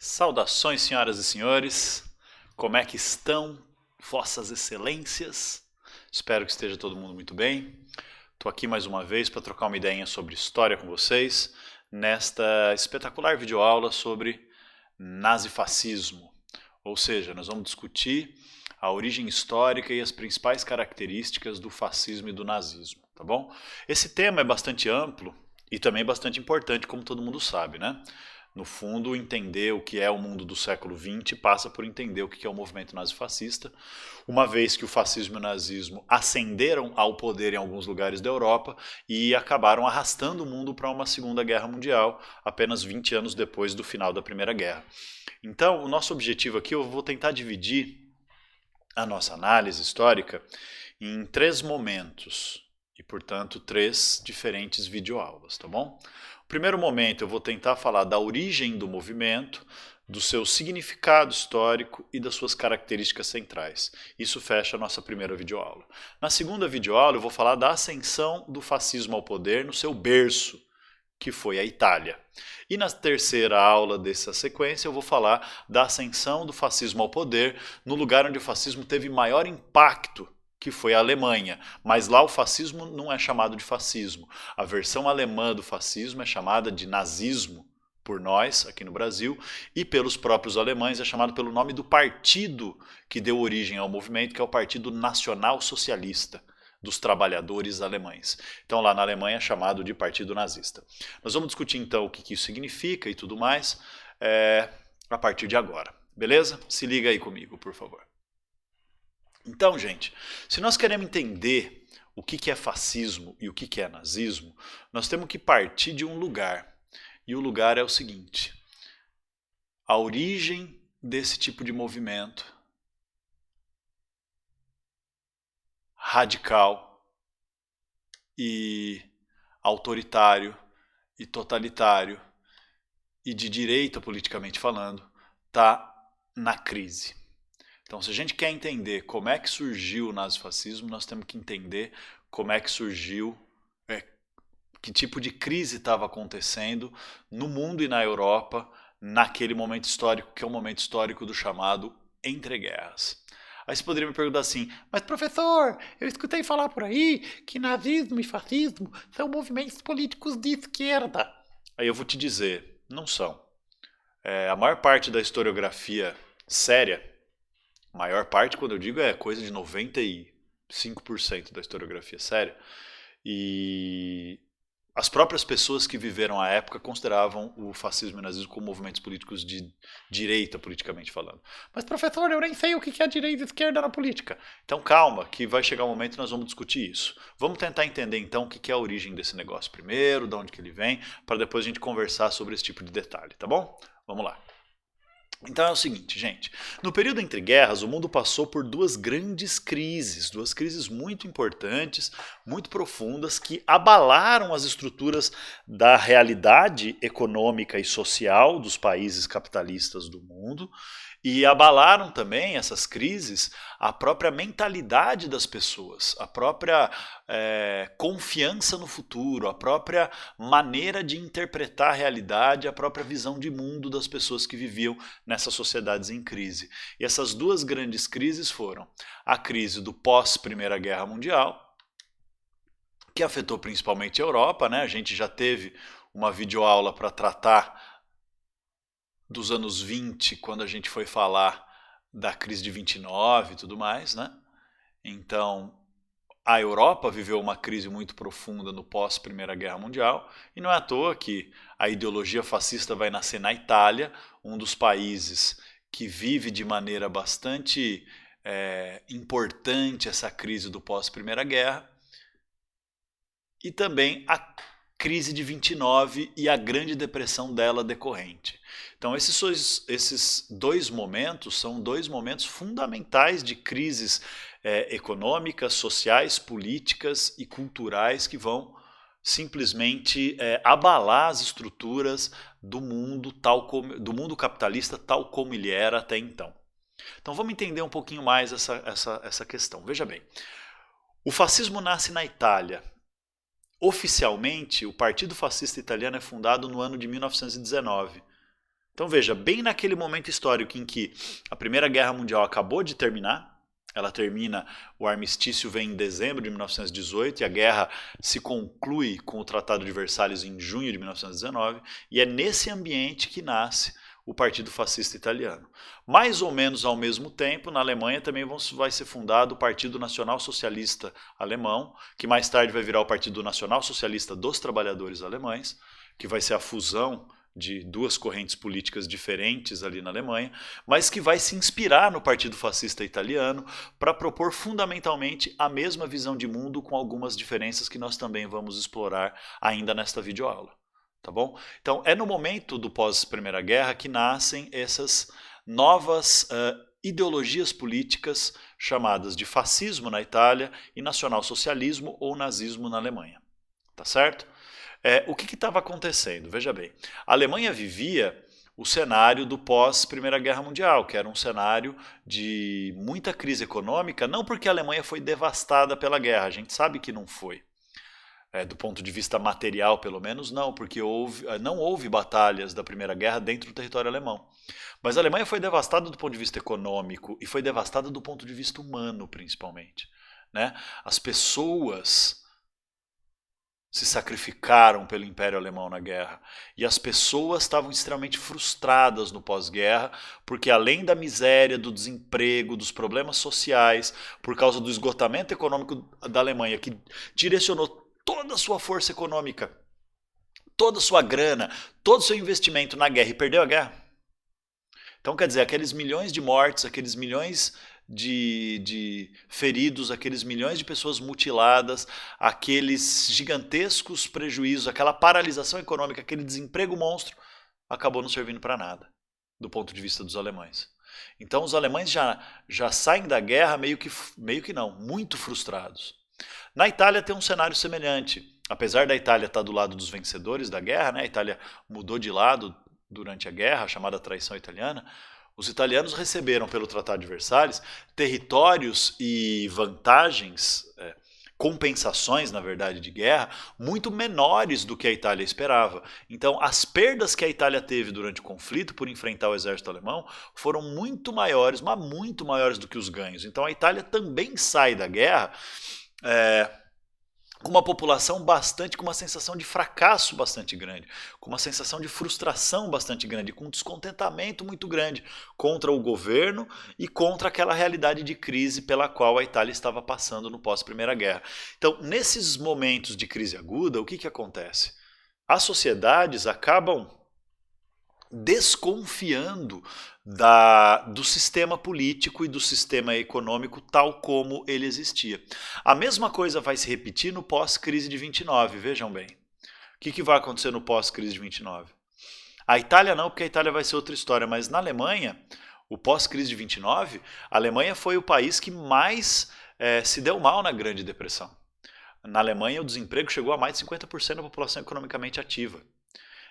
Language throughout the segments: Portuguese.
Saudações, senhoras e senhores. Como é que estão vossas excelências? Espero que esteja todo mundo muito bem. Estou aqui mais uma vez para trocar uma ideinha sobre história com vocês, nesta espetacular videoaula sobre nazifascismo. Ou seja, nós vamos discutir a origem histórica e as principais características do fascismo e do nazismo, tá bom? Esse tema é bastante amplo e também bastante importante, como todo mundo sabe, né? No fundo, entender o que é o mundo do século XX passa por entender o que é o movimento nazifascista, uma vez que o fascismo e o nazismo ascenderam ao poder em alguns lugares da Europa e acabaram arrastando o mundo para uma Segunda Guerra Mundial, apenas 20 anos depois do final da Primeira Guerra. Então, o nosso objetivo aqui, eu vou tentar dividir a nossa análise histórica em 3 momentos e, portanto, 3 diferentes videoaulas, tá bom? No primeiro momento eu vou tentar falar da origem do movimento, do seu significado histórico e das suas características centrais. Isso fecha a nossa primeira videoaula. Na segunda videoaula eu vou falar da ascensão do fascismo ao poder no seu berço, que foi a Itália. E na terceira aula dessa sequência eu vou falar da ascensão do fascismo ao poder no lugar onde o fascismo teve maior impacto, que foi a Alemanha. Mas lá o fascismo não é chamado de fascismo. A versão alemã do fascismo é chamada de nazismo por nós, aqui no Brasil, e pelos próprios alemães é chamado pelo nome do partido que deu origem ao movimento, que é o Partido Nacional Socialista dos trabalhadores alemães. Então lá na Alemanha é chamado de Partido Nazista. Nós vamos discutir então o que isso significa e tudo mais a partir de agora. Beleza? Se liga aí comigo, por favor. Então, gente, se nós queremos entender o que é fascismo e o que é nazismo, nós temos que partir de um lugar. E o lugar é o seguinte: a origem desse tipo de movimento radical e autoritário e totalitário e de direita politicamente falando, está na crise. Então, se a gente quer entender como é que surgiu o nazifascismo, nós temos que entender como é que surgiu, que tipo de crise estava acontecendo no mundo e na Europa naquele momento histórico, que é o momento histórico do chamado entreguerras. Aí você poderia me perguntar assim, mas professor, eu escutei falar por aí que nazismo e fascismo são movimentos políticos de esquerda. Aí eu vou te dizer, não são. A maior parte da historiografia séria, maior parte, quando eu digo, é coisa de 95% da historiografia séria. E as próprias pessoas que viveram a época consideravam o fascismo e o nazismo como movimentos políticos de direita, politicamente falando. Mas, professor, eu nem sei o que é direita e esquerda na política. Então, calma, que vai chegar um momento e nós vamos discutir isso. Vamos tentar entender, então, o que é a origem desse negócio primeiro, de onde que ele vem, para depois a gente conversar sobre esse tipo de detalhe, tá bom? Vamos lá. Então é o seguinte, gente, no período entre guerras o mundo passou por duas crises muito importantes, muito profundas, que abalaram as estruturas da realidade econômica e social dos países capitalistas do mundo e abalaram também essas crises a própria mentalidade das pessoas, a própria confiança no futuro, a própria maneira de interpretar a realidade, a própria visão de mundo das pessoas que viviam nessas sociedades em crise. E essas duas grandes crises foram a crise do pós-Primeira Guerra Mundial, que afetou principalmente a Europa, né? A gente já teve uma videoaula para tratar dos anos 20, quando a gente foi falar da crise de 29 e tudo mais, né? Então, a Europa viveu uma crise muito profunda no pós-Primeira Guerra Mundial, e não é à toa que a ideologia fascista vai nascer na Itália, um dos países que vive de maneira bastante importante essa crise do pós-Primeira Guerra, e também a crise de 29 e a grande depressão dela decorrente. Então esses dois momentos são dois momentos fundamentais de crises econômicas, sociais, políticas e culturais que vão simplesmente abalar as estruturas do mundo, do mundo capitalista tal como ele era até então. Então vamos entender um pouquinho mais essa questão. Veja bem, o fascismo nasce na Itália. Oficialmente, o Partido Fascista Italiano é fundado no ano de 1919. Então veja, bem naquele momento histórico em que a Primeira Guerra Mundial acabou de terminar, ela termina, o armistício vem em dezembro de 1918 e a guerra se conclui com o Tratado de Versalhes em junho de 1919, e é nesse ambiente que nasce o Partido Fascista Italiano. Mais ou menos ao mesmo tempo, na Alemanha também vai ser fundado o Partido Nacional Socialista Alemão, que mais tarde vai virar o Partido Nacional Socialista dos Trabalhadores Alemães, que vai ser a fusão de duas correntes políticas diferentes ali na Alemanha, mas que vai se inspirar no Partido Fascista Italiano para propor fundamentalmente a mesma visão de mundo, com algumas diferenças que nós também vamos explorar ainda nesta videoaula. Tá bom? Então é no momento do pós-Primeira Guerra que nascem essas novas ideologias políticas chamadas de fascismo na Itália e nacionalsocialismo ou nazismo na Alemanha. Tá certo? O que estava acontecendo? Veja bem, a Alemanha vivia o cenário do pós-Primeira Guerra Mundial, que era um cenário de muita crise econômica, não porque a Alemanha foi devastada pela guerra, a gente sabe que não foi. Do ponto de vista material, pelo menos, não, porque não houve batalhas da Primeira Guerra dentro do território alemão. Mas a Alemanha foi devastada do ponto de vista econômico e foi devastada do ponto de vista humano, principalmente. Né? As pessoas se sacrificaram pelo Império Alemão na guerra. E as pessoas estavam extremamente frustradas no pós-guerra, porque além da miséria, do desemprego, dos problemas sociais, por causa do esgotamento econômico da Alemanha, que direcionou toda a sua força econômica, toda a sua grana, todo o seu investimento na guerra e perdeu a guerra. Então, quer dizer, aqueles milhões de mortes, aqueles milhões de feridos, aqueles milhões de pessoas mutiladas, aqueles gigantescos prejuízos, aquela paralisação econômica, aquele desemprego monstro, acabou não servindo para nada, do ponto de vista dos alemães. Então os alemães já saem da guerra meio que não, muito frustrados. Na Itália tem um cenário semelhante. Apesar da Itália estar do lado dos vencedores da guerra, né, a Itália mudou de lado durante a guerra, a chamada traição italiana, os italianos receberam pelo Tratado de Versalhes territórios e vantagens, compensações, na verdade, de guerra, muito menores do que a Itália esperava. Então, as perdas que a Itália teve durante o conflito por enfrentar o exército alemão foram muito maiores, mas muito maiores do que os ganhos. Então, a Itália também sai da guerra com uma população com uma sensação de fracasso bastante grande, com uma sensação de frustração bastante grande, com um descontentamento muito grande contra o governo e contra aquela realidade de crise pela qual a Itália estava passando no pós-Primeira Guerra. Então, nesses momentos de crise aguda, o que acontece? As sociedades acabam desconfiando do sistema político e do sistema econômico tal como ele existia. A mesma coisa vai se repetir no pós-crise de 29, vejam bem. O que vai acontecer no pós-crise de 29? A Itália não, porque a Itália vai ser outra história, mas na Alemanha, o pós-crise de 29, a Alemanha foi o país que mais se deu mal na Grande Depressão. Na Alemanha, o desemprego chegou a mais de 50% da população economicamente ativa.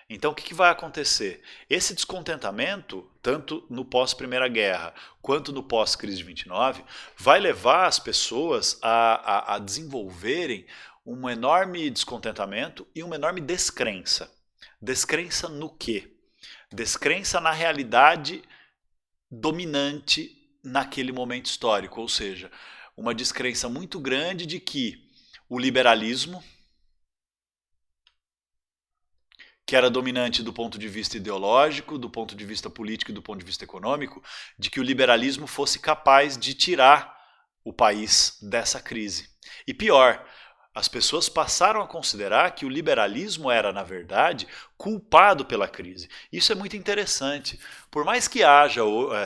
Então, o que vai acontecer? Esse descontentamento, tanto no pós-Primeira Guerra quanto no pós-crise de 29, vai levar as pessoas a desenvolverem um enorme descontentamento e uma enorme descrença. Descrença no quê? Descrença na realidade dominante naquele momento histórico, ou seja, uma descrença muito grande de que o liberalismo, que era dominante do ponto de vista ideológico, do ponto de vista político e do ponto de vista econômico, de que o liberalismo fosse capaz de tirar o país dessa crise. E pior, as pessoas passaram a considerar que o liberalismo era, na verdade, culpado pela crise. Isso é muito interessante. Por mais que haja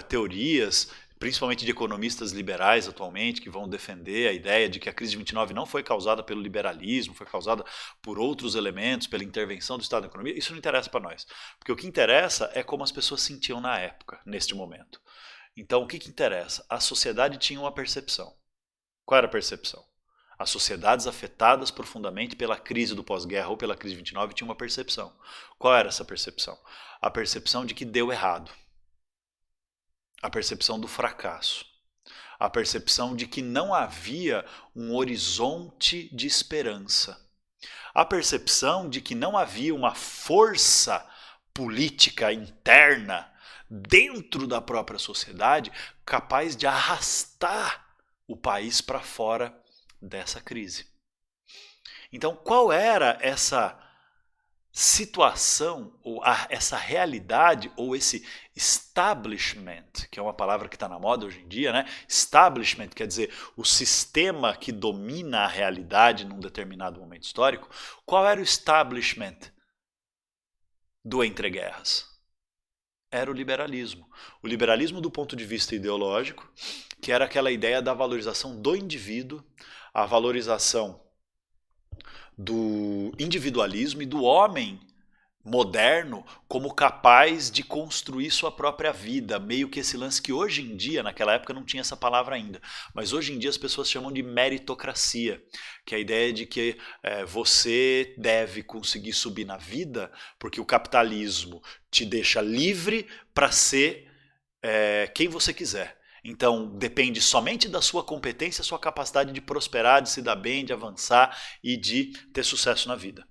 teorias, principalmente de economistas liberais atualmente, que vão defender a ideia de que a crise de 29 não foi causada pelo liberalismo, foi causada por outros elementos, pela intervenção do Estado na economia, isso não interessa para nós. Porque o que interessa é como as pessoas sentiam na época, neste momento. Então, o que interessa? A sociedade tinha uma percepção. Qual era a percepção? As sociedades afetadas profundamente pela crise do pós-guerra ou pela crise de 29 tinham uma percepção. Qual era essa percepção? A percepção de que deu errado. A percepção do fracasso, a percepção de que não havia um horizonte de esperança, a percepção de que não havia uma força política interna dentro da própria sociedade capaz de arrastar o país para fora dessa crise. Então, qual era essa situação, ou essa realidade, ou esse establishment, que é uma palavra que está na moda hoje em dia, né? Establishment quer dizer o sistema que domina a realidade num determinado momento histórico. Qual era o establishment do entreguerras? Era o liberalismo. O liberalismo do ponto de vista ideológico, que era aquela ideia da valorização do indivíduo, a valorização do individualismo e do homem moderno como capaz de construir sua própria vida, meio que esse lance que hoje em dia, naquela época não tinha essa palavra ainda, mas hoje em dia as pessoas chamam de meritocracia, que é a ideia de que você deve conseguir subir na vida porque o capitalismo te deixa livre para ser quem você quiser. Então, depende somente da sua competência, sua capacidade de prosperar, de se dar bem, de avançar e de ter sucesso na vida.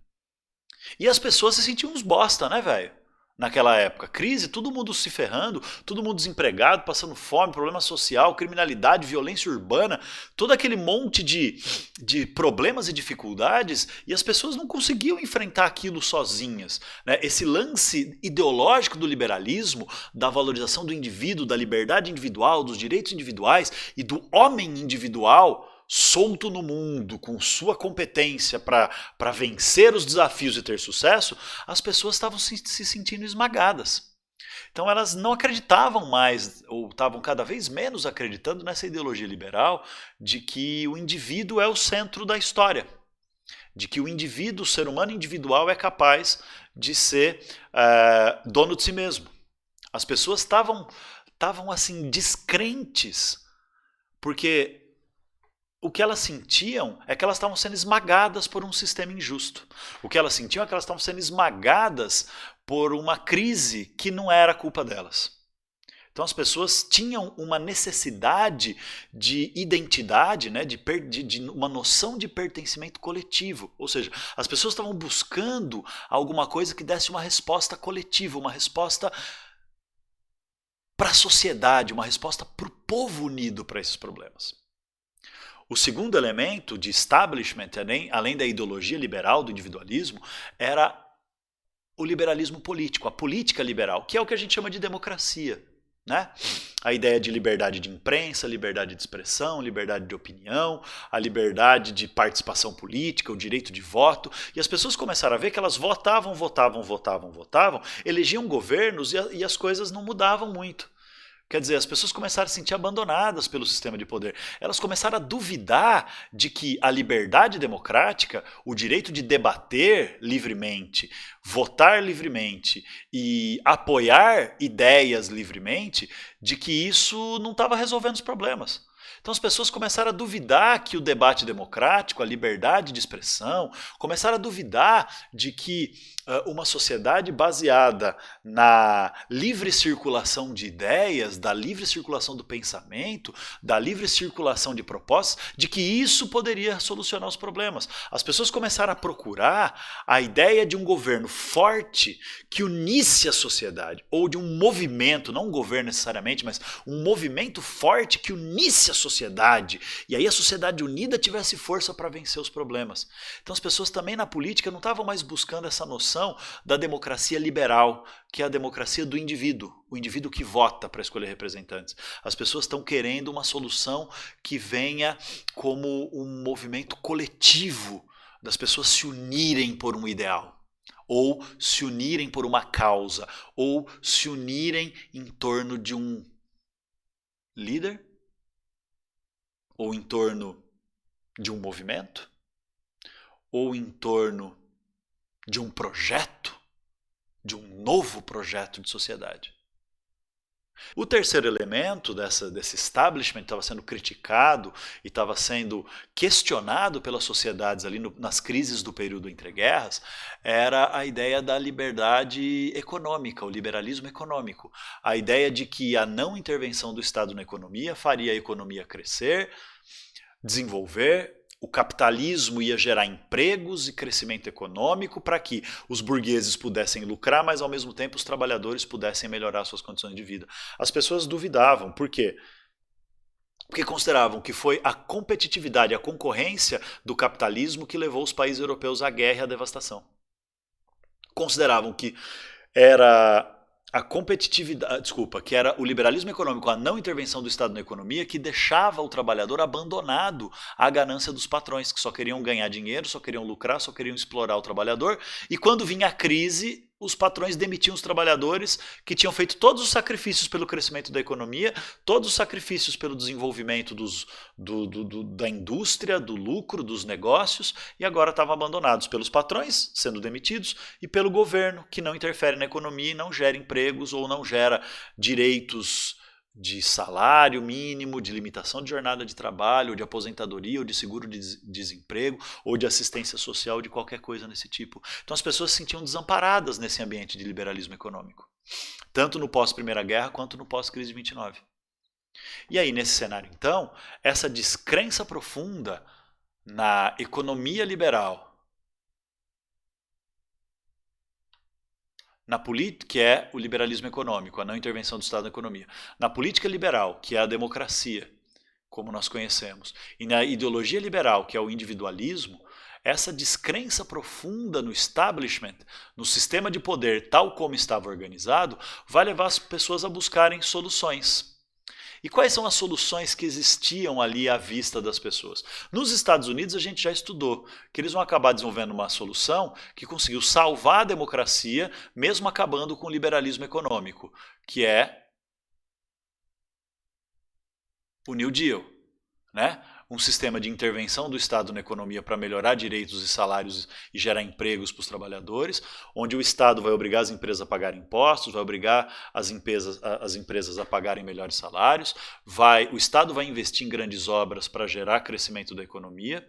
E as pessoas se sentiam uns bosta, né, velho? Naquela época. Crise, todo mundo se ferrando, todo mundo desempregado, passando fome, problema social, criminalidade, violência urbana, todo aquele monte de problemas e dificuldades, e as pessoas não conseguiam enfrentar aquilo sozinhas, né? Esse lance ideológico do liberalismo, da valorização do indivíduo, da liberdade individual, dos direitos individuais e do homem individual solto no mundo, com sua competência para vencer os desafios e ter sucesso, as pessoas estavam se sentindo esmagadas. Então elas não acreditavam mais, ou estavam cada vez menos acreditando nessa ideologia liberal de que o indivíduo é o centro da história, de que o indivíduo, o ser humano individual é capaz de ser dono de si mesmo. As pessoas estavam assim descrentes, porque o que elas sentiam é que elas estavam sendo esmagadas por um sistema injusto. O que elas sentiam é que elas estavam sendo esmagadas por uma crise que não era culpa delas. Então as pessoas tinham uma necessidade de identidade, né, de uma noção de pertencimento coletivo. Ou seja, as pessoas estavam buscando alguma coisa que desse uma resposta coletiva, uma resposta para a sociedade, uma resposta para o povo unido para esses problemas. O segundo elemento de establishment, além da ideologia liberal, do individualismo, era o liberalismo político, a política liberal, que é o que a gente chama de democracia, né? A ideia de liberdade de imprensa, liberdade de expressão, liberdade de opinião, a liberdade de participação política, o direito de voto. E as pessoas começaram a ver que elas votavam, elegiam governos e as coisas não mudavam muito. Quer dizer, as pessoas começaram a se sentir abandonadas pelo sistema de poder. Elas começaram a duvidar de que a liberdade democrática, o direito de debater livremente, votar livremente e apoiar ideias livremente, de que isso não estava resolvendo os problemas. Então as pessoas começaram a duvidar que o debate democrático, a liberdade de expressão, começaram a duvidar de que uma sociedade baseada na livre circulação de ideias, da livre circulação do pensamento, da livre circulação de propostas, de que isso poderia solucionar os problemas. As pessoas começaram a procurar a ideia de um governo forte que unisse a sociedade, ou de um movimento, não um governo necessariamente, mas um movimento forte que unisse a sociedade, e aí a sociedade unida tivesse força para vencer os problemas. Então as pessoas também na política não estavam mais buscando essa noção da democracia liberal, que é a democracia do indivíduo, o indivíduo que vota para escolher representantes. As pessoas estão querendo uma solução que venha como um movimento coletivo, das pessoas se unirem por um ideal, ou se unirem por uma causa, ou se unirem em torno de um líder, ou em torno de um movimento, ou em torno de um projeto, de um novo projeto de sociedade. O terceiro elemento desse establishment estava sendo criticado e estava sendo questionado pelas sociedades ali nas crises do período entre guerras, era a ideia da liberdade econômica, o liberalismo econômico. A ideia de que a não intervenção do Estado na economia faria a economia crescer, desenvolver, o capitalismo ia gerar empregos e crescimento econômico para que os burgueses pudessem lucrar, mas ao mesmo tempo os trabalhadores pudessem melhorar suas condições de vida. As pessoas duvidavam. Por quê? Porque consideravam que foi a competitividade, a concorrência do capitalismo que levou os países europeus à guerra e à devastação. Consideravam que era a competitividade, desculpa, que era o liberalismo econômico, a não intervenção do Estado na economia, que deixava o trabalhador abandonado à ganância dos patrões, que só queriam ganhar dinheiro, só queriam lucrar, só queriam explorar o trabalhador. E quando vinha a crise, os patrões demitiam os trabalhadores que tinham feito todos os sacrifícios pelo crescimento da economia, todos os sacrifícios pelo desenvolvimento da indústria, do lucro, dos negócios, e agora estavam abandonados pelos patrões, sendo demitidos, e pelo governo, que não interfere na economia e não gera empregos ou não gera direitos de salário mínimo, de limitação de jornada de trabalho, ou de aposentadoria, ou de seguro de desemprego, ou de assistência social, de qualquer coisa desse tipo. Então as pessoas se sentiam desamparadas nesse ambiente de liberalismo econômico, tanto no pós-Primeira Guerra quanto no pós-crise de 29. E aí, nesse cenário, então, essa descrença profunda na economia liberal, na política, que é o liberalismo econômico, a não intervenção do Estado na economia. Na política liberal, que é a democracia, como nós conhecemos, e na ideologia liberal, que é o individualismo, essa descrença profunda no establishment, no sistema de poder tal como estava organizado, vai levar as pessoas a buscarem soluções. E quais são as soluções que existiam ali à vista das pessoas? Nos Estados Unidos a gente já estudou que eles vão acabar desenvolvendo uma solução que conseguiu salvar a democracia, mesmo acabando com o liberalismo econômico, que é o New Deal, né? Um sistema de intervenção do Estado na economia para melhorar direitos e salários e gerar empregos para os trabalhadores, onde o Estado vai obrigar as empresas a pagar impostos, vai obrigar as empresas a pagarem melhores salários, o Estado vai investir em grandes obras para gerar crescimento da economia,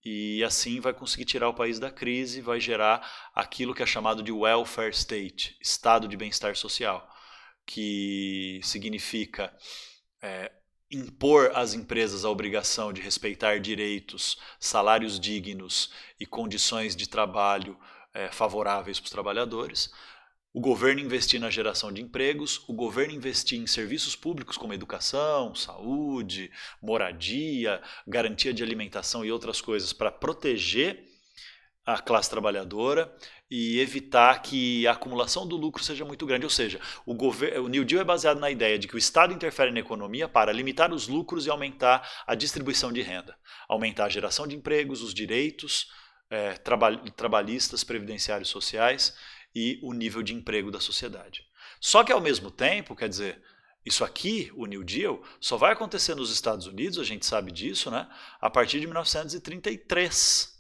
e assim vai conseguir tirar o país da crise, vai gerar aquilo que é chamado de welfare state, estado de bem-estar social, que significa impor às empresas a obrigação de respeitar direitos, salários dignos e condições de trabalho favoráveis para os trabalhadores, o governo investir na geração de empregos, o governo investir em serviços públicos como educação, saúde, moradia, garantia de alimentação e outras coisas para proteger a classe trabalhadora e evitar que a acumulação do lucro seja muito grande. Ou seja, o New Deal é baseado na ideia de que o Estado interfere na economia para limitar os lucros e aumentar a distribuição de renda, aumentar a geração de empregos, os direitos trabalhistas, previdenciários, sociais e o nível de emprego da sociedade. Só que ao mesmo tempo, quer dizer, isso aqui, o New Deal, só vai acontecer nos Estados Unidos, a gente sabe disso, né, a partir de 1933.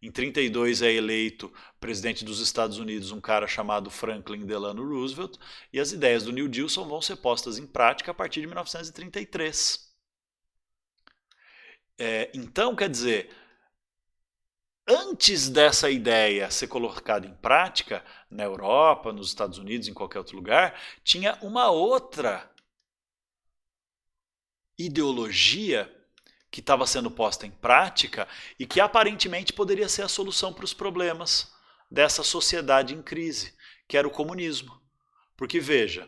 Em 1932 é eleito presidente dos Estados Unidos um cara chamado Franklin Delano Roosevelt, e as ideias do New Deal só vão ser postas em prática a partir de 1933. Então, quer dizer, antes dessa ideia ser colocada em prática, na Europa, nos Estados Unidos, em qualquer outro lugar, tinha uma outra ideologia que estava sendo posta em prática e que aparentemente poderia ser a solução para os problemas dessa sociedade em crise, que era o comunismo. Porque veja,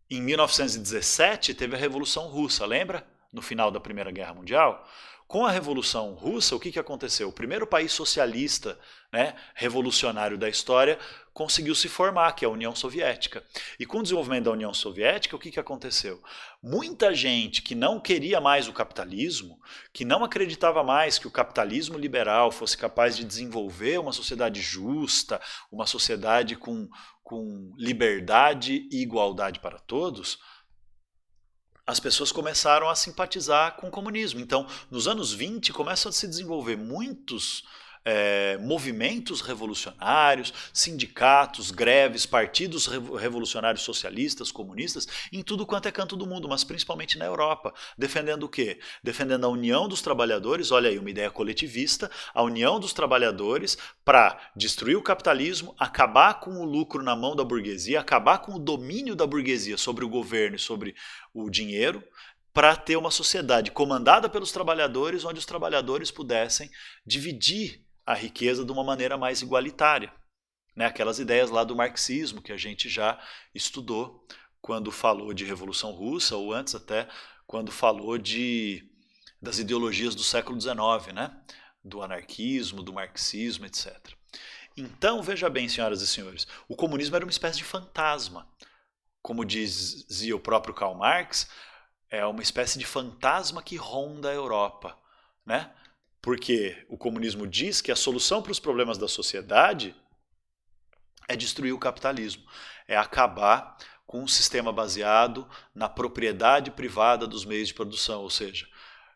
em 1917 teve a Revolução Russa, lembra? No final da Primeira Guerra Mundial. Com a Revolução Russa, o que aconteceu? O primeiro país socialista, né, revolucionário da história conseguiu se formar, que é a União Soviética. E com o desenvolvimento da União Soviética, o que aconteceu? Muita gente que não queria mais o capitalismo, que não acreditava mais que o capitalismo liberal fosse capaz de desenvolver uma sociedade justa, uma sociedade com liberdade e igualdade para todos, as pessoas começaram a simpatizar com o comunismo. Então, nos anos 20, começam a se desenvolver muitos movimentos revolucionários, sindicatos, greves, partidos revolucionários socialistas, comunistas, em tudo quanto é canto do mundo, mas principalmente na Europa. Defendendo o quê? Defendendo a união dos trabalhadores, olha aí, uma ideia coletivista, a união dos trabalhadores para destruir o capitalismo, acabar com o lucro na mão da burguesia, acabar com o domínio da burguesia sobre o governo e sobre o dinheiro, para ter uma sociedade comandada pelos trabalhadores, onde os trabalhadores pudessem dividir a riqueza de uma maneira mais igualitária. Né? Aquelas ideias lá do marxismo que a gente já estudou quando falou de Revolução Russa, ou antes até quando falou das ideologias do século XIX, né? Do anarquismo, do marxismo, etc. Então, veja bem, senhoras e senhores, o comunismo era uma espécie de fantasma. Como dizia o próprio Karl Marx, é uma espécie de fantasma que ronda a Europa, né? Porque o comunismo diz que a solução para os problemas da sociedade é destruir o capitalismo, é acabar com um sistema baseado na propriedade privada dos meios de produção, ou seja,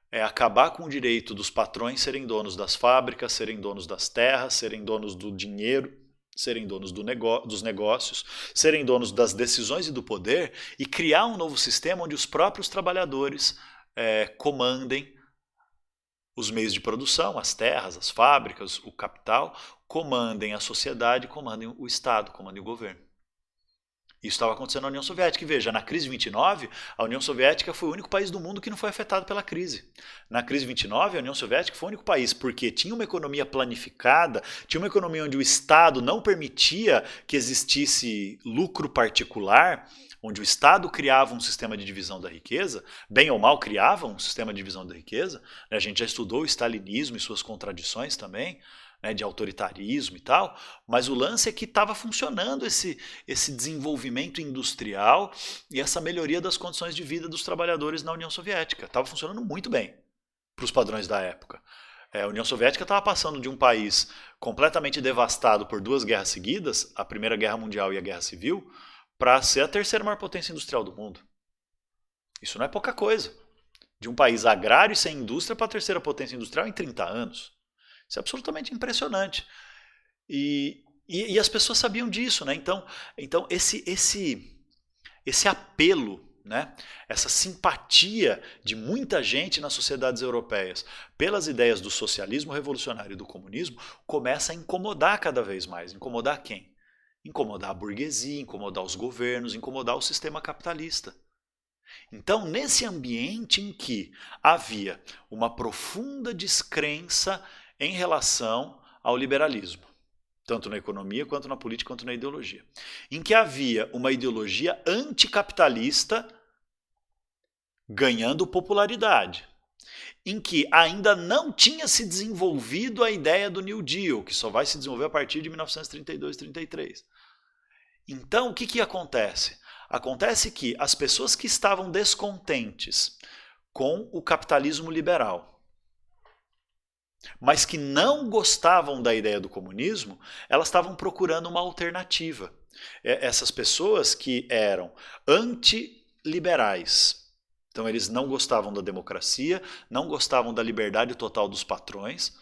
é acabar com o direito dos patrões serem donos das fábricas, serem donos das terras, serem donos do dinheiro, serem donos dos negócios, serem donos das decisões e do poder, e criar um novo sistema onde os próprios trabalhadores comandem os meios de produção, as terras, as fábricas, o capital, comandem a sociedade, comandem o Estado, comandem o governo. Isso estava acontecendo na União Soviética. E veja, na crise de 29, a União Soviética foi o único país do mundo que não foi afetado pela crise. Na crise de 29, a União Soviética foi o único país, porque tinha uma economia planificada, tinha uma economia onde o Estado não permitia que existisse lucro particular, onde o Estado criava um sistema de divisão da riqueza, bem ou mal criava um sistema de divisão da riqueza. A gente já estudou o stalinismo e suas contradições também, de autoritarismo e tal, mas o lance é que estava funcionando esse desenvolvimento industrial e essa melhoria das condições de vida dos trabalhadores na União Soviética. Estava funcionando muito bem para os padrões da época. A União Soviética estava passando de um país completamente devastado por 2 guerras seguidas, a Primeira Guerra Mundial e a Guerra Civil, para ser a terceira maior potência industrial do mundo. Isso não é pouca coisa. De um país agrário e sem indústria para a terceira potência industrial em 30 anos. Isso é absolutamente impressionante. E as pessoas sabiam disso, né? Então esse apelo, né? Essa simpatia de muita gente nas sociedades europeias pelas ideias do socialismo revolucionário e do comunismo começa a incomodar cada vez mais. Incomodar quem? Incomodar a burguesia, incomodar os governos, incomodar o sistema capitalista. Então, nesse ambiente em que havia uma profunda descrença em relação ao liberalismo, tanto na economia, quanto na política, quanto na ideologia, em que havia uma ideologia anticapitalista ganhando popularidade, em que ainda não tinha se desenvolvido a ideia do New Deal, que só vai se desenvolver a partir de 1932, 33. Então, o que acontece? Acontece que as pessoas que estavam descontentes com o capitalismo liberal, mas que não gostavam da ideia do comunismo, elas estavam procurando uma alternativa. Essas pessoas que eram antiliberais, então eles não gostavam da democracia, não gostavam da liberdade total dos patrões,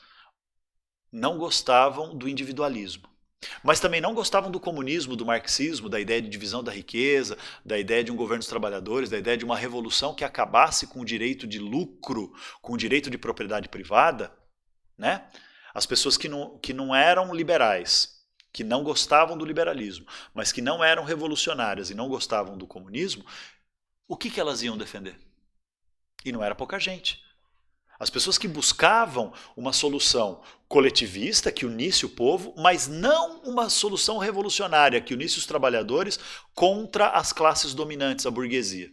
não gostavam do individualismo. Mas também não gostavam do comunismo, do marxismo, da ideia de divisão da riqueza, da ideia de um governo dos trabalhadores, da ideia de uma revolução que acabasse com o direito de lucro, com o direito de propriedade privada. Né? As pessoas que não eram liberais, que não gostavam do liberalismo, mas que não eram revolucionárias e não gostavam do comunismo, o que elas iam defender? E não era pouca gente. As pessoas que buscavam uma solução coletivista que unisse o povo, mas não uma solução revolucionária que unisse os trabalhadores contra as classes dominantes, a burguesia.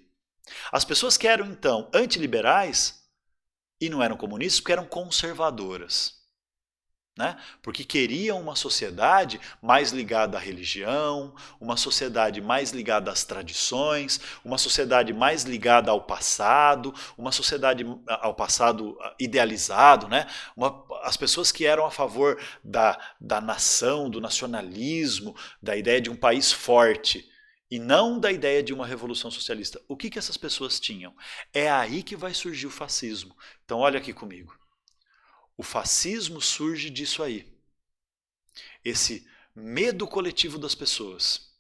As pessoas que eram, então, antiliberais e não eram comunistas porque eram conservadoras. Né? Porque queriam uma sociedade mais ligada à religião, uma sociedade mais ligada às tradições, uma sociedade mais ligada ao passado, uma sociedade ao passado idealizado. Né? As pessoas que eram a favor da nação, do nacionalismo, da ideia de um país forte, e não da ideia de uma revolução socialista. O que essas pessoas tinham? É aí que vai surgir o fascismo. Então olha aqui comigo. O fascismo surge disso aí. Esse medo coletivo das pessoas.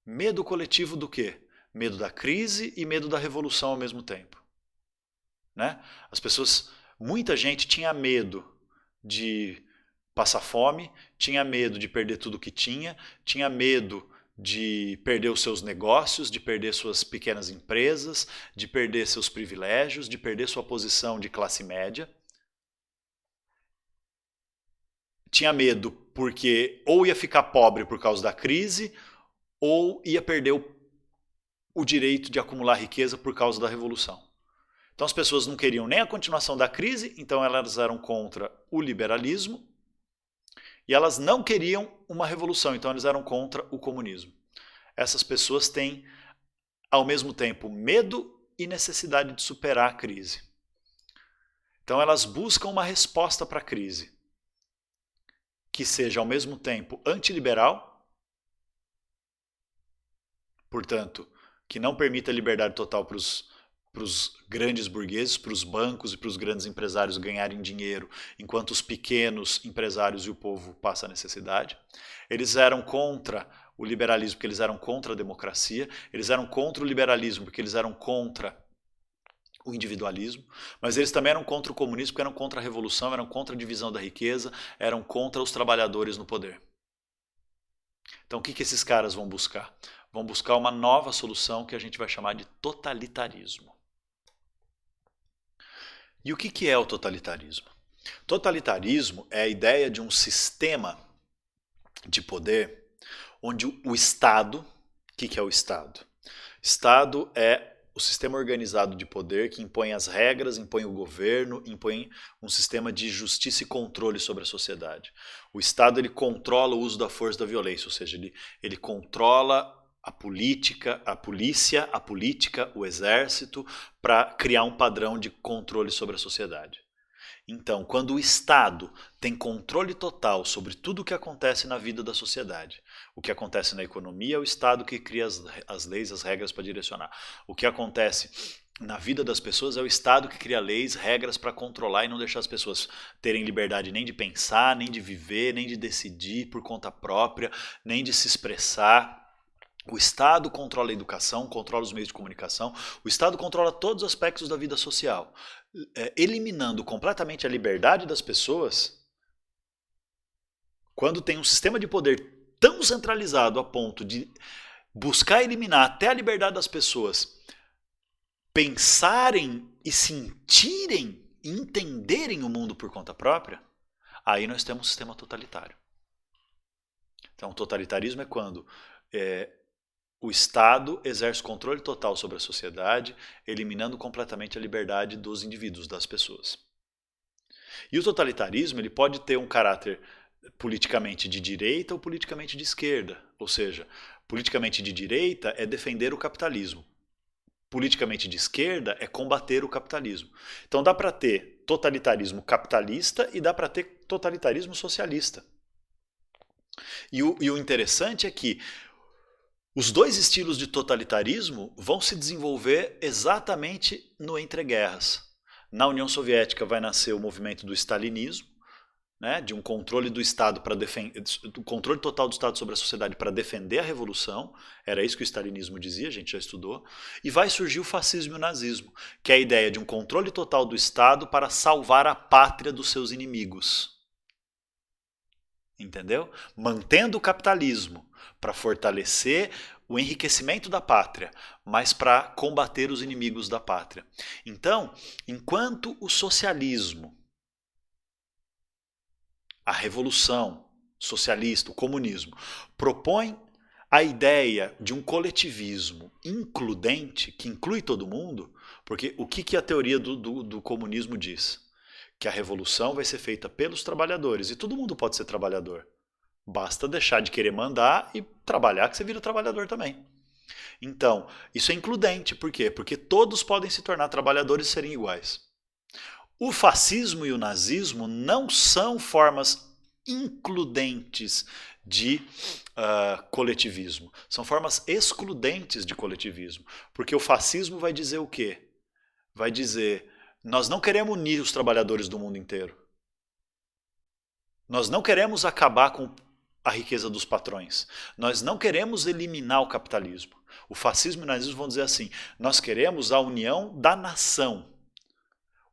Medo coletivo do quê? Medo da crise e medo da revolução ao mesmo tempo. Né? As pessoas, muita gente tinha medo de passar fome, tinha medo de perder tudo que tinha medo de perder os seus negócios, de perder suas pequenas empresas, de perder seus privilégios, de perder sua posição de classe média. Tinha medo porque ou ia ficar pobre por causa da crise, ou ia perder o direito de acumular riqueza por causa da revolução. Então as pessoas não queriam nem a continuação da crise, então elas eram contra o liberalismo, e elas não queriam uma revolução, então elas eram contra o comunismo. Essas pessoas têm, ao mesmo tempo, medo e necessidade de superar a crise. Então elas buscam uma resposta para a crise, que seja ao mesmo tempo antiliberal, portanto, que não permita liberdade total para os grandes burgueses, para os bancos e para os grandes empresários ganharem dinheiro, enquanto os pequenos empresários e o povo passam a necessidade. Eles eram contra o liberalismo porque eles eram contra a democracia, eles eram contra o liberalismo porque eles eram contra o individualismo, mas eles também eram contra o comunismo porque eram contra a revolução, eram contra a divisão da riqueza, eram contra os trabalhadores no poder. Então o que esses caras vão buscar? Vão buscar uma nova solução que a gente vai chamar de totalitarismo. E o que é o totalitarismo? Totalitarismo é a ideia de um sistema de poder onde o Estado, o que é o Estado? Estado é o sistema organizado de poder que impõe as regras, impõe o governo, impõe um sistema de justiça e controle sobre a sociedade. O Estado ele controla o uso da força e da violência, ou seja, ele controla a política, a polícia, a política, o exército, para criar um padrão de controle sobre a sociedade. Então, quando o Estado tem controle total sobre tudo o que acontece na vida da sociedade, o que acontece na economia é o Estado que cria as leis, as regras para direcionar. O que acontece na vida das pessoas é o Estado que cria leis, regras para controlar e não deixar as pessoas terem liberdade nem de pensar, nem de viver, nem de decidir por conta própria, nem de se expressar. O Estado controla a educação, controla os meios de comunicação, o Estado controla todos os aspectos da vida social. Eliminando completamente a liberdade das pessoas, quando tem um sistema de poder tão centralizado a ponto de buscar eliminar até a liberdade das pessoas pensarem e sentirem e entenderem o mundo por conta própria, aí nós temos um sistema totalitário. Então, o totalitarismo é quando o Estado exerce controle total sobre a sociedade, eliminando completamente a liberdade dos indivíduos, das pessoas. E o totalitarismo ele pode ter um caráter politicamente de direita ou politicamente de esquerda. Ou seja, politicamente de direita é defender o capitalismo. Politicamente de esquerda é combater o capitalismo. Então dá para ter totalitarismo capitalista e dá para ter totalitarismo socialista. E o interessante é que os dois estilos de totalitarismo vão se desenvolver exatamente no entreguerras. Na União Soviética vai nascer o movimento do stalinismo, né, de um controle do Estado para defender, o controle total do Estado sobre a sociedade para defender a revolução. Era isso que o stalinismo dizia, a gente já estudou. E vai surgir o fascismo e o nazismo, que é a ideia de um controle total do Estado para salvar a pátria dos seus inimigos. Entendeu? Mantendo o capitalismo para fortalecer o enriquecimento da pátria, mas para combater os inimigos da pátria. Então, enquanto o socialismo, a revolução socialista, o comunismo, propõe a ideia de um coletivismo includente, que inclui todo mundo, porque o que a teoria do comunismo diz? Que a revolução vai ser feita pelos trabalhadores, e todo mundo pode ser trabalhador. Basta deixar de querer mandar e trabalhar que você vira trabalhador também. Então, isso é includente. Por quê? Porque todos podem se tornar trabalhadores e serem iguais. O fascismo e o nazismo não são formas includentes de coletivismo. São formas excludentes de coletivismo. Porque o fascismo vai dizer o quê? Vai dizer, nós não queremos unir os trabalhadores do mundo inteiro. Nós não queremos acabar com a riqueza dos patrões. Nós não queremos eliminar o capitalismo. O fascismo e o nazismo vão dizer assim, nós queremos a união da nação.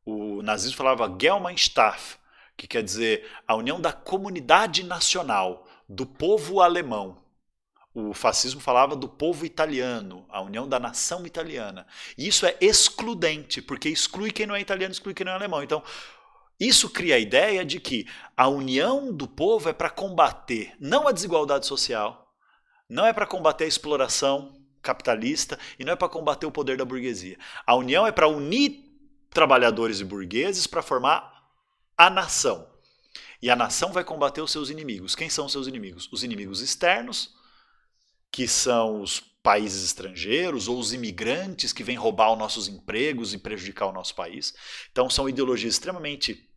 O nazismo falava Gemeinschaft, que quer dizer a união da comunidade nacional, do povo alemão. O fascismo falava do povo italiano, a união da nação italiana. E isso é excludente, porque exclui quem não é italiano, exclui quem não é alemão. Então, isso cria a ideia de que a união do povo é para combater não a desigualdade social, não é para combater a exploração capitalista e não é para combater o poder da burguesia. A união é para unir trabalhadores e burgueses para formar a nação. E a nação vai combater os seus inimigos. Quem são os seus inimigos? Os inimigos externos, que são os países estrangeiros ou os imigrantes que vêm roubar os nossos empregos e prejudicar o nosso país. Então são ideologias extremamente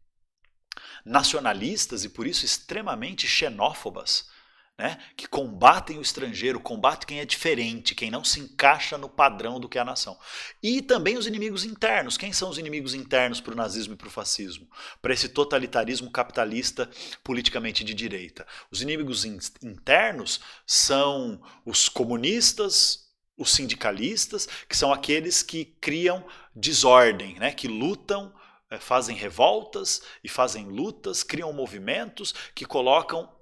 nacionalistas e por isso extremamente xenófobas, né? Que combatem o estrangeiro, combatem quem é diferente, quem não se encaixa no padrão do que é a nação. E também os inimigos internos. Quem são os inimigos internos para o nazismo e para o fascismo? Para esse totalitarismo capitalista politicamente de direita. Os inimigos internos são os comunistas, os sindicalistas, que são aqueles que criam desordem, né? Que lutam, fazem revoltas e fazem lutas, criam movimentos que colocam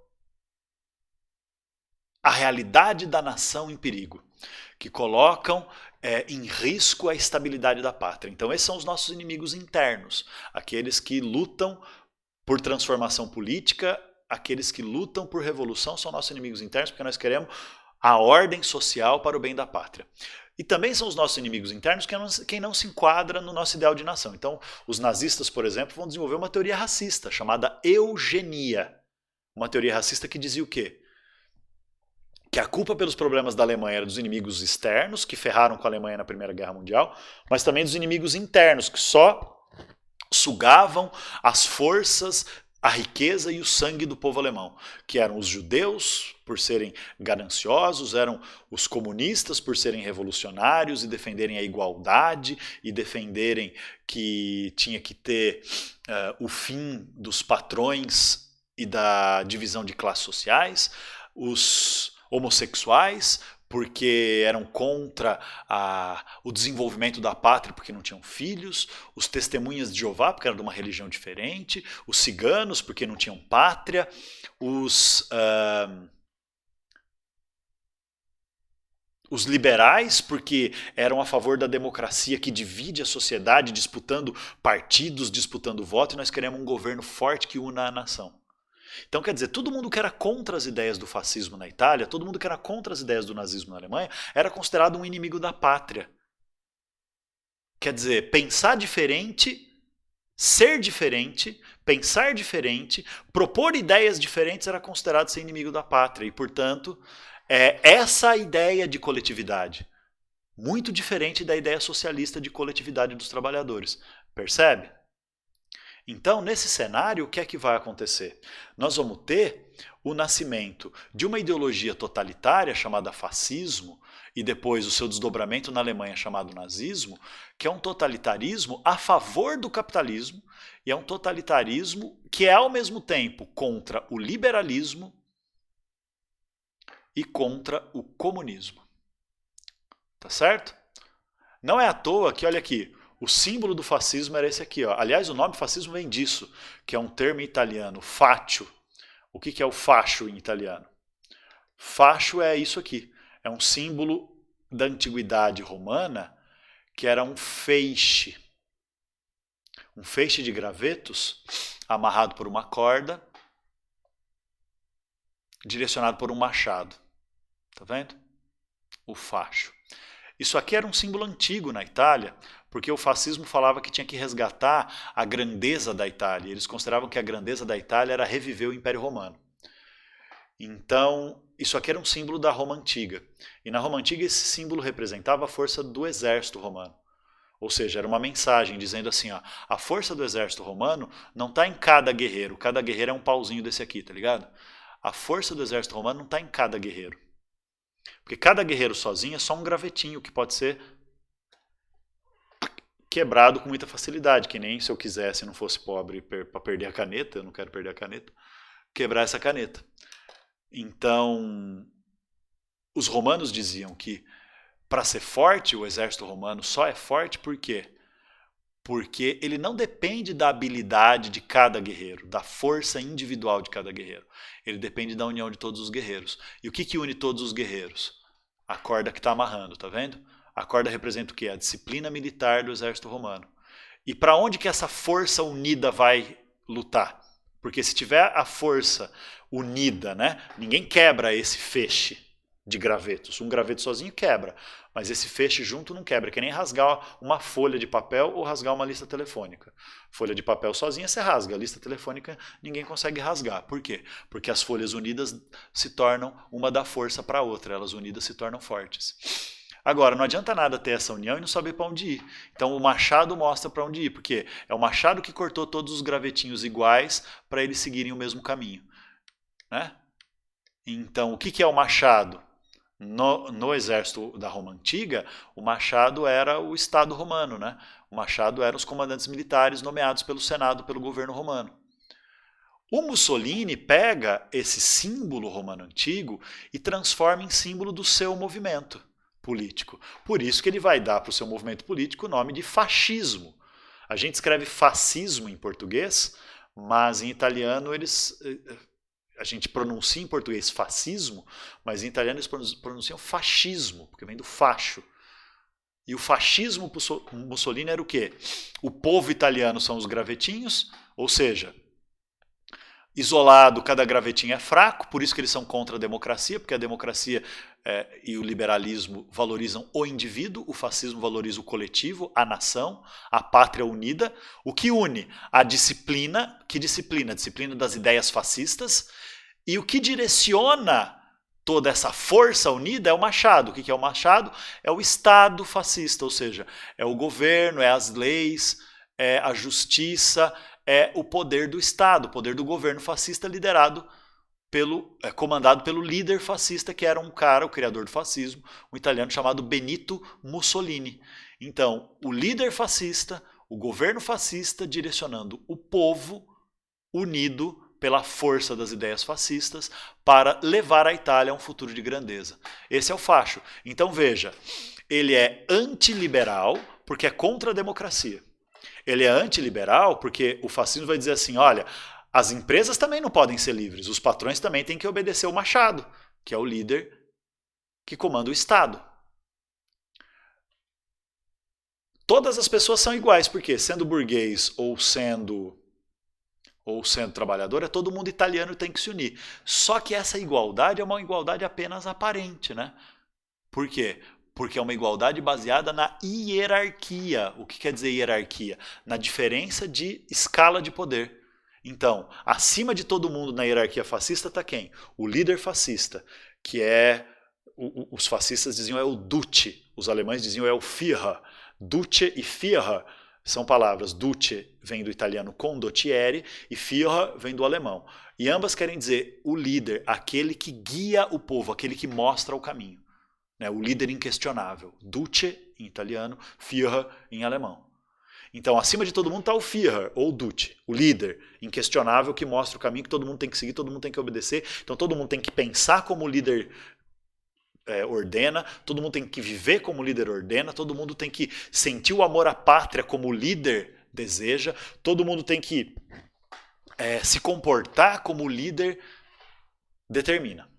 a realidade da nação em perigo, que colocam em risco a estabilidade da pátria. Então esses são os nossos inimigos internos, aqueles que lutam por transformação política, aqueles que lutam por revolução são nossos inimigos internos, porque nós queremos a ordem social para o bem da pátria. E também são os nossos inimigos internos quem não se enquadra no nosso ideal de nação. Então os nazistas, por exemplo, vão desenvolver uma teoria racista chamada eugenia. Uma teoria racista que dizia o quê? Que a culpa pelos problemas da Alemanha era dos inimigos externos, que ferraram com a Alemanha na Primeira Guerra Mundial, mas também dos inimigos internos, que só sugavam as forças, a riqueza e o sangue do povo alemão, que eram os judeus, por serem gananciosos, eram os comunistas, por serem revolucionários e defenderem a igualdade e defenderem que tinha que ter o fim dos patrões e da divisão de classes sociais, os homossexuais, porque eram contra o desenvolvimento da pátria porque não tinham filhos, os testemunhas de Jeová porque eram de uma religião diferente, os ciganos porque não tinham pátria, os liberais porque eram a favor da democracia que divide a sociedade, disputando partidos, disputando voto, e nós queremos um governo forte que una a nação. Então, quer dizer, todo mundo que era contra as ideias do fascismo na Itália, todo mundo que era contra as ideias do nazismo na Alemanha, era considerado um inimigo da pátria. Quer dizer, pensar diferente, ser diferente, pensar diferente, propor ideias diferentes era considerado ser inimigo da pátria. E, portanto, é essa a ideia de coletividade. Muito diferente da ideia socialista de coletividade dos trabalhadores. Percebe? Então, nesse cenário, o que é que vai acontecer? Nós vamos ter o nascimento de uma ideologia totalitária chamada fascismo e depois o seu desdobramento na Alemanha chamado nazismo, que é um totalitarismo a favor do capitalismo e é um totalitarismo que é ao mesmo tempo contra o liberalismo e contra o comunismo. Tá certo? Não é à toa que, olha aqui, o símbolo do fascismo era esse aqui. Ó. Aliás, o nome fascismo vem disso, que é um termo italiano, faccio. O que é o fascio em italiano? Fascio é isso aqui. É um símbolo da antiguidade romana que era um feixe. Um feixe de gravetos amarrado por uma corda, direcionado por um machado. Tá vendo? O fascio. Isso aqui era um símbolo antigo na Itália, porque o fascismo falava que tinha que resgatar a grandeza da Itália. Eles consideravam que a grandeza da Itália era reviver o Império Romano. Então, isso aqui era um símbolo da Roma Antiga. E na Roma Antiga esse símbolo representava a força do exército romano. Ou seja, era uma mensagem dizendo assim, ó, a força do exército romano não está em cada guerreiro é um pauzinho desse aqui, tá ligado? A força do exército romano não está em cada guerreiro. Porque cada guerreiro sozinho é só um gravetinho que pode ser quebrado com muita facilidade, que nem se eu quisesse, não fosse pobre para perder a caneta, eu não quero perder a caneta, quebrar essa caneta. Então, os romanos diziam que para ser forte, o exército romano só é forte por quê? Porque ele não depende da habilidade de cada guerreiro, da força individual de cada guerreiro. Ele depende da união de todos os guerreiros. E o que une todos os guerreiros? A corda que está amarrando, tá vendo? A corda representa o quê? A disciplina militar do exército romano. E para onde que essa força unida vai lutar? Porque se tiver a força unida, né, ninguém quebra esse feixe de gravetos. Um graveto sozinho quebra, mas esse feixe junto não quebra. É que nem rasgar uma folha de papel ou rasgar uma lista telefônica. Folha de papel sozinha você rasga, a lista telefônica ninguém consegue rasgar. Por quê? Porque as folhas unidas se tornam uma dá força para a outra, elas unidas se tornam fortes. Agora, não adianta nada ter essa união e não saber para onde ir. Então o machado mostra para onde ir, porque é o machado que cortou todos os gravetinhos iguais para eles seguirem o mesmo caminho. Né? Então, o que é o machado? No exército da Roma Antiga, o machado era o Estado romano. Né? O machado eram os comandantes militares nomeados pelo Senado, pelo governo romano. O Mussolini pega esse símbolo romano antigo e transforma em símbolo do seu movimento político. Por isso que ele vai dar para o seu movimento político o nome de fascismo. A gente escreve fascismo em português, mas em italiano a gente pronuncia em português fascismo, mas em italiano eles pronunciam fascismo, porque vem do fascio. E o fascismo Mussolini era o quê? O povo italiano são os gravetinhos, ou seja, isolado, cada gravetinho é fraco, por isso que eles são contra a democracia, porque a democracia e o liberalismo valorizam o indivíduo, o fascismo valoriza o coletivo, a nação, a pátria unida. O que une? A disciplina. Que disciplina? A disciplina das ideias fascistas. E o que direciona toda essa força unida é o machado. O que é o machado? É o Estado fascista, ou seja, é o governo, é as leis, é a justiça, é o poder do Estado, o poder do governo fascista comandado pelo líder fascista, que era um cara, o criador do fascismo, um italiano chamado Benito Mussolini. Então, o líder fascista, o governo fascista direcionando o povo unido pela força das ideias fascistas para levar a Itália a um futuro de grandeza. Esse é o fascio. Então veja, ele é antiliberal porque é contra a democracia. Ele é antiliberal porque o fascismo vai dizer assim, olha, as empresas também não podem ser livres, os patrões também têm que obedecer o machado, que é o líder que comanda o Estado. Todas as pessoas são iguais, porque sendo burguês ou sendo trabalhador, todo mundo italiano tem que se unir. Só que essa igualdade é uma igualdade apenas aparente, né? Por quê? Porque é uma igualdade baseada na hierarquia. O que quer dizer hierarquia? Na diferença de escala de poder. Então, acima de todo mundo na hierarquia fascista está quem? O líder fascista, que os fascistas diziam é o Duce, os alemães diziam é o Führer. Duce e Führer são palavras. Duce vem do italiano condottieri e Führer vem do alemão. E ambas querem dizer o líder, aquele que guia o povo, aquele que mostra o caminho. O líder inquestionável. Duce em italiano, Führer em alemão. Então, acima de todo mundo está o Führer, ou o Duce, o líder inquestionável que mostra o caminho que todo mundo tem que seguir, todo mundo tem que obedecer. Então, todo mundo tem que pensar como o líder ordena, todo mundo tem que viver como o líder ordena, todo mundo tem que sentir o amor à pátria como o líder deseja, todo mundo tem que se comportar como o líder determina.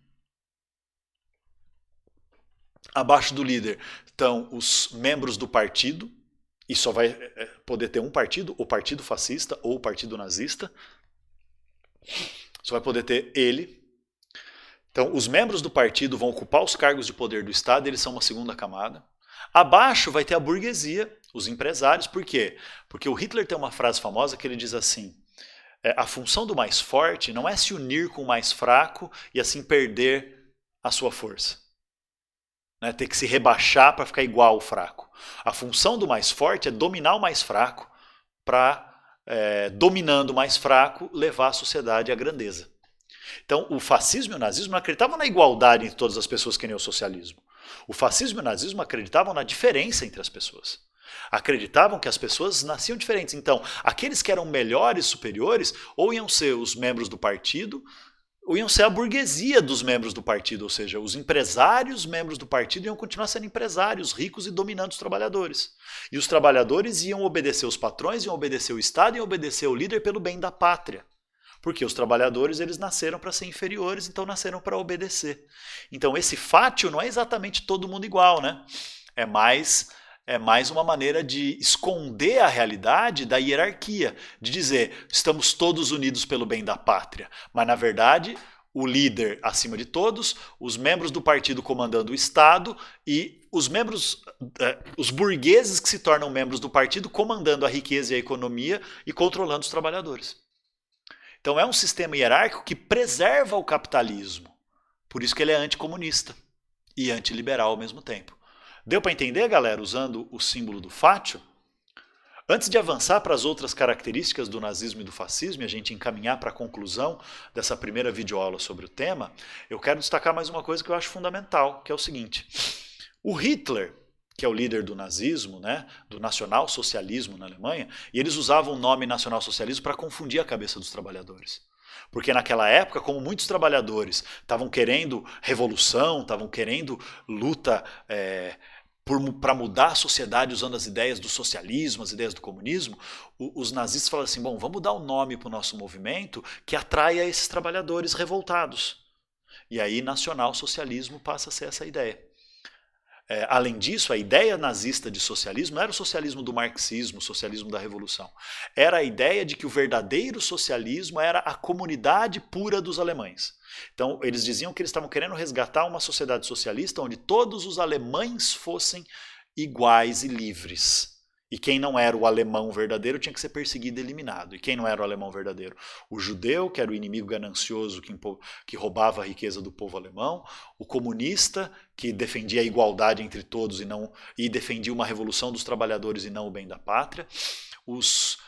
Abaixo do líder estão os membros do partido, e só vai poder ter um partido, o partido fascista ou o partido nazista. Só vai poder ter ele. Então, os membros do partido vão ocupar os cargos de poder do Estado, eles são uma segunda camada. Abaixo vai ter a burguesia, os empresários. Por quê? Porque o Hitler tem uma frase famosa que ele diz assim, a função do mais forte não é se unir com o mais fraco e assim perder a sua força. Ter que se rebaixar para ficar igual ao fraco. A função do mais forte é dominar o mais fraco para, dominando o mais fraco, levar a sociedade à grandeza. Então, o fascismo e o nazismo não acreditavam na igualdade entre todas as pessoas que nem o socialismo. O fascismo e o nazismo acreditavam na diferença entre as pessoas. Acreditavam que as pessoas nasciam diferentes. Então, aqueles que eram melhores, superiores, ou iam ser os membros do partido, ou iam ser a burguesia dos membros do partido, ou seja, os empresários membros do partido iam continuar sendo empresários, ricos e dominando os trabalhadores. E os trabalhadores iam obedecer os patrões, iam obedecer o Estado, iam obedecer o líder pelo bem da pátria. Porque os trabalhadores eles nasceram para ser inferiores, então nasceram para obedecer. Então esse fátio não é exatamente todo mundo igual, né? É mais uma maneira de esconder a realidade da hierarquia, de dizer, estamos todos unidos pelo bem da pátria, mas na verdade o líder acima de todos, os membros do partido comandando o Estado e os membros, os burgueses que se tornam membros do partido comandando a riqueza e a economia e controlando os trabalhadores. Então é um sistema hierárquico que preserva o capitalismo, por isso que ele é anticomunista e antiliberal ao mesmo tempo. Deu para entender, galera, usando o símbolo do fátio? Antes de avançar para as outras características do nazismo e do fascismo e a gente encaminhar para a conclusão dessa primeira videoaula sobre o tema, eu quero destacar mais uma coisa que eu acho fundamental, que é o seguinte. O Hitler, que é o líder do nazismo, né, do nacionalsocialismo na Alemanha, e eles usavam o nome nacionalsocialismo para confundir a cabeça dos trabalhadores. Porque naquela época, como muitos trabalhadores estavam querendo revolução, estavam querendo luta para mudar a sociedade usando as ideias do socialismo, as ideias do comunismo, os nazistas falaram assim, bom, vamos dar um nome para o nosso movimento que atraia esses trabalhadores revoltados. E aí nacionalsocialismo passa a ser essa ideia. Além disso, a ideia nazista de socialismo não era o socialismo do marxismo, o socialismo da revolução. Era a ideia de que o verdadeiro socialismo era a comunidade pura dos alemães. Então, eles diziam que eles estavam querendo resgatar uma sociedade socialista onde todos os alemães fossem iguais e livres. E quem não era o alemão verdadeiro tinha que ser perseguido e eliminado. E quem não era o alemão verdadeiro? O judeu, que era o inimigo ganancioso que roubava a riqueza do povo alemão. O comunista, que defendia a igualdade entre todos e defendia uma revolução dos trabalhadores e não o bem da pátria. Os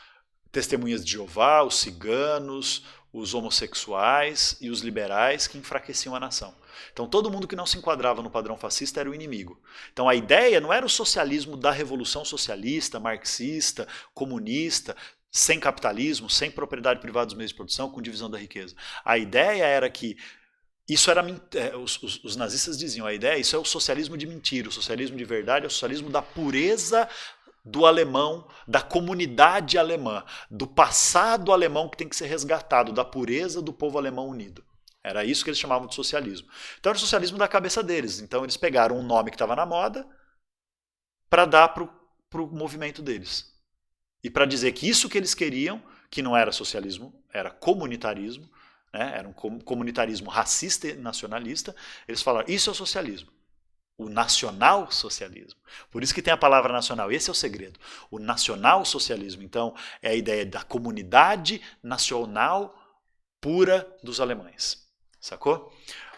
testemunhas de Jeová, os ciganos, os homossexuais e os liberais que enfraqueciam a nação. Então todo mundo que não se enquadrava no padrão fascista era o inimigo. Então a ideia não era o socialismo da revolução socialista, marxista, comunista, sem capitalismo, sem propriedade privada dos meios de produção, com divisão da riqueza. A ideia era que isso era, os nazistas diziam, a ideia, isso é o socialismo de mentira, o socialismo de verdade é o socialismo da pureza do alemão, da comunidade alemã, do passado alemão que tem que ser resgatado, da pureza do povo alemão unido. Era isso que eles chamavam de socialismo. Então era o socialismo da cabeça deles. Então eles pegaram um nome que estava na moda para dar para o movimento deles. E para dizer que isso que eles queriam, que não era socialismo, era comunitarismo, né? Era um comunitarismo racista e nacionalista, eles falaram, isso é o socialismo. O nacional-socialismo. Por isso que tem a palavra nacional. Esse é o segredo. O nacional-socialismo, então, é a ideia da comunidade nacional pura dos alemães. Sacou?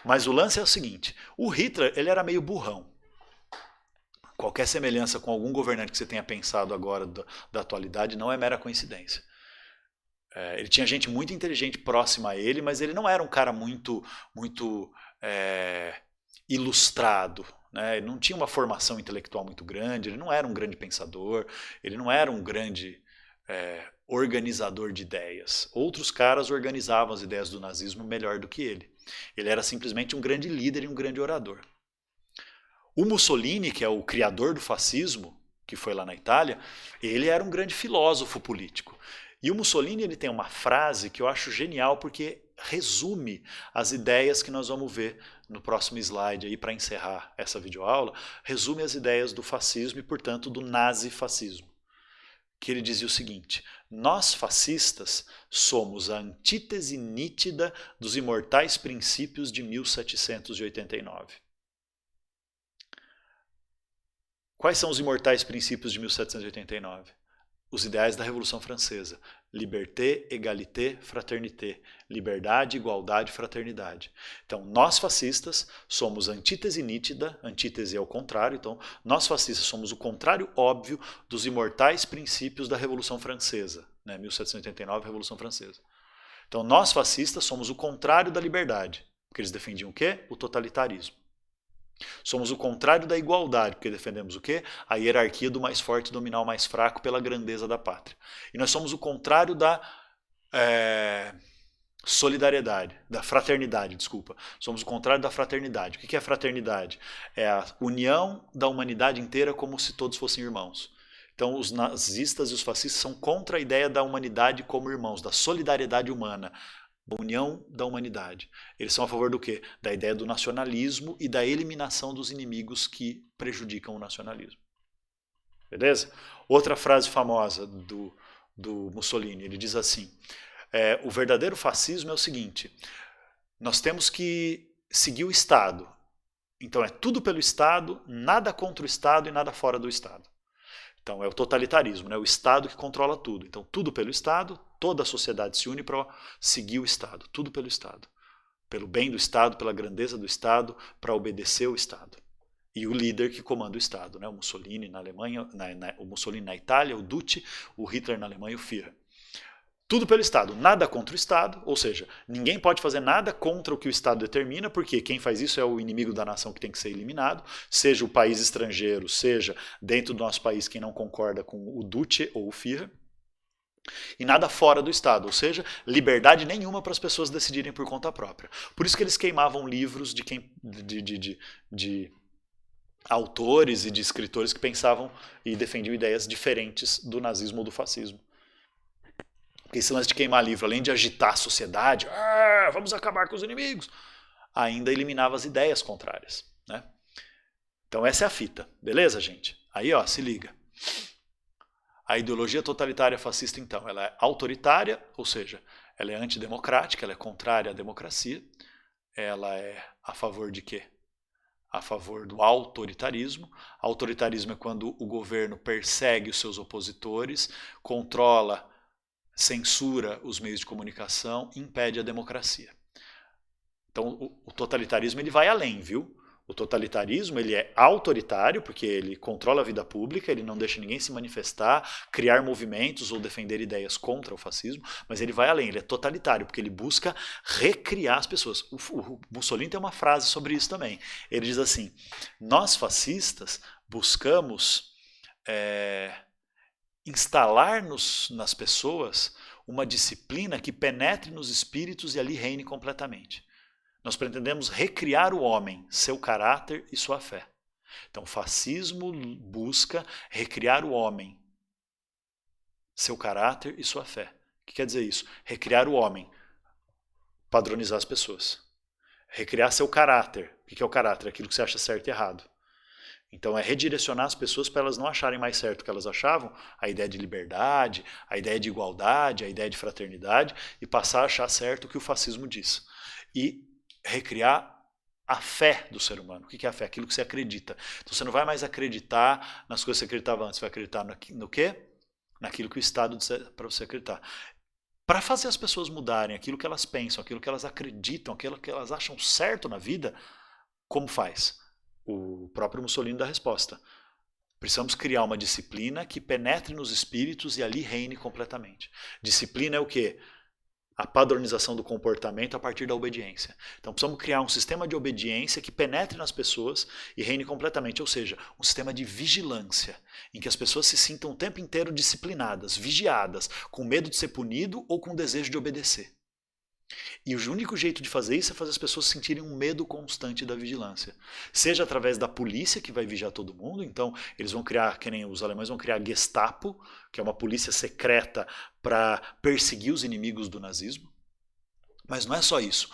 Mas o lance é o seguinte. O Hitler, ele era meio burrão. Qualquer semelhança com algum governante que você tenha pensado agora da atualidade não é mera coincidência. Ele tinha gente muito inteligente próxima a ele, mas ele não era um cara muito ilustrado. Né? Ele não tinha uma formação intelectual muito grande, ele não era um grande pensador, ele não era um grande organizador de ideias. Outros caras organizavam as ideias do nazismo melhor do que ele. Ele era simplesmente um grande líder e um grande orador. O Mussolini, que é o criador do fascismo, que foi lá na Itália, ele era um grande filósofo político. E o Mussolini ele tem uma frase que eu acho genial porque resume as ideias que nós vamos ver no próximo slide aí para encerrar essa videoaula, resume as ideias do fascismo e, portanto, do nazifascismo. Que ele dizia o seguinte, nós fascistas somos a antítese nítida dos imortais princípios de 1789. Quais são os imortais princípios de 1789? Os ideais da Revolução Francesa. Liberté, égalité, fraternité. Liberdade, igualdade, fraternidade. Então, nós fascistas somos a antítese nítida, antítese é o contrário, então, nós fascistas somos o contrário óbvio dos imortais princípios da Revolução Francesa. Né? 1789, Revolução Francesa. Então, nós fascistas somos o contrário da liberdade, porque eles defendiam o quê? O totalitarismo. Somos o contrário da igualdade, porque defendemos o quê? A hierarquia do mais forte dominar o mais fraco pela grandeza da pátria. E nós somos o contrário da solidariedade, da fraternidade, desculpa. Somos o contrário da fraternidade. O que é fraternidade? É a união da humanidade inteira como se todos fossem irmãos. Então os nazistas e os fascistas são contra a ideia da humanidade como irmãos, da solidariedade humana. da união da humanidade. Eles são a favor do quê? Da ideia do nacionalismo e da eliminação dos inimigos que prejudicam o nacionalismo. Beleza? Outra frase famosa do Mussolini, ele diz assim, o verdadeiro fascismo é o seguinte, nós temos que seguir o Estado. Então é tudo pelo Estado, nada contra o Estado e nada fora do Estado. Então é o totalitarismo, né? O Estado que controla tudo. Então tudo pelo Estado, toda a sociedade se une para seguir o Estado. Tudo pelo Estado. Pelo bem do Estado, pela grandeza do Estado, para obedecer o Estado. E o líder que comanda o Estado, né? O Mussolini na Alemanha, o Mussolini na Itália, o Duce, o Hitler na Alemanha e o Führer. Tudo pelo Estado, nada contra o Estado, ou seja, ninguém pode fazer nada contra o que o Estado determina, porque quem faz isso é o inimigo da nação que tem que ser eliminado, seja o país estrangeiro, seja dentro do nosso país quem não concorda com o Duce ou o Führer, e nada fora do Estado, ou seja, liberdade nenhuma para as pessoas decidirem por conta própria. Por isso que eles queimavam livros de autores e de escritores que pensavam e defendiam ideias diferentes do nazismo ou do fascismo. Porque esse lance de queimar livro, além de agitar a sociedade, vamos acabar com os inimigos, ainda eliminava as ideias contrárias. Né? Então essa é a fita, beleza, gente? Aí, ó, se liga. A ideologia totalitária fascista, então, ela é autoritária, ou seja, ela é antidemocrática, ela é contrária à democracia, ela é a favor de quê? A favor do autoritarismo. Autoritarismo é quando o governo persegue os seus opositores, controla, censura os meios de comunicação, impede a democracia. Então o totalitarismo ele vai além, viu? O totalitarismo ele é autoritário, porque ele controla a vida pública, ele não deixa ninguém se manifestar, criar movimentos ou defender ideias contra o fascismo, mas ele vai além, ele é totalitário, porque ele busca recriar as pessoas. O Mussolini tem uma frase sobre isso também. Ele diz assim, nós fascistas buscamos instalar nas pessoas uma disciplina que penetre nos espíritos e ali reine completamente. Nós pretendemos recriar o homem, seu caráter e sua fé. Então, o fascismo busca recriar o homem, seu caráter e sua fé. O que quer dizer isso? Recriar o homem, padronizar as pessoas. Recriar seu caráter. O que é o caráter? Aquilo que você acha certo e errado. Então é redirecionar as pessoas para elas não acharem mais certo o que elas achavam, a ideia de liberdade, a ideia de igualdade, a ideia de fraternidade, e passar a achar certo o que o fascismo diz. E recriar a fé do ser humano. O que é a fé? Aquilo que você acredita. Então você não vai mais acreditar nas coisas que você acreditava antes, você vai acreditar no quê? Naquilo que o Estado disser para você acreditar. Para fazer as pessoas mudarem aquilo que elas pensam, aquilo que elas acreditam, aquilo que elas acham certo na vida, como faz? O próprio Mussolini dá a resposta. Precisamos criar uma disciplina que penetre nos espíritos e ali reine completamente. Disciplina é o quê? A padronização do comportamento a partir da obediência. Então precisamos criar um sistema de obediência que penetre nas pessoas e reine completamente, ou seja, um sistema de vigilância, em que as pessoas se sintam o tempo inteiro disciplinadas, vigiadas, com medo de ser punido ou com desejo de obedecer. E o único jeito de fazer isso é fazer as pessoas sentirem um medo constante da vigilância. Seja através da polícia, que vai vigiar todo mundo, então eles vão criar, que nem os alemães vão criar a Gestapo, que é uma polícia secreta para perseguir os inimigos do nazismo. Mas não é só isso.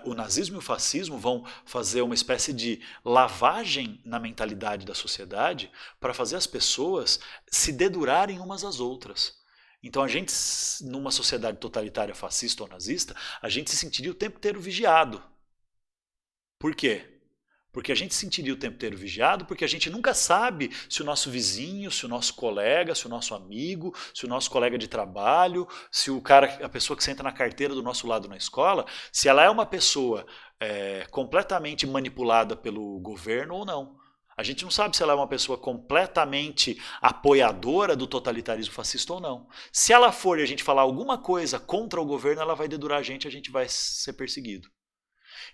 O nazismo e o fascismo vão fazer uma espécie de lavagem na mentalidade da sociedade para fazer as pessoas se dedurarem umas às outras. Então a gente, numa sociedade totalitária, fascista ou nazista, a gente se sentiria o tempo inteiro vigiado. Por quê? Porque a gente se sentiria o tempo inteiro vigiado, porque a gente nunca sabe se o nosso vizinho, se o nosso colega, se o nosso amigo, se o nosso colega de trabalho, se a pessoa que senta na carteira do nosso lado na escola, se ela é uma pessoa completamente manipulada pelo governo ou não. A gente não sabe se ela é uma pessoa completamente apoiadora do totalitarismo fascista ou não. Se ela for e a gente falar alguma coisa contra o governo, ela vai dedurar a gente vai ser perseguido.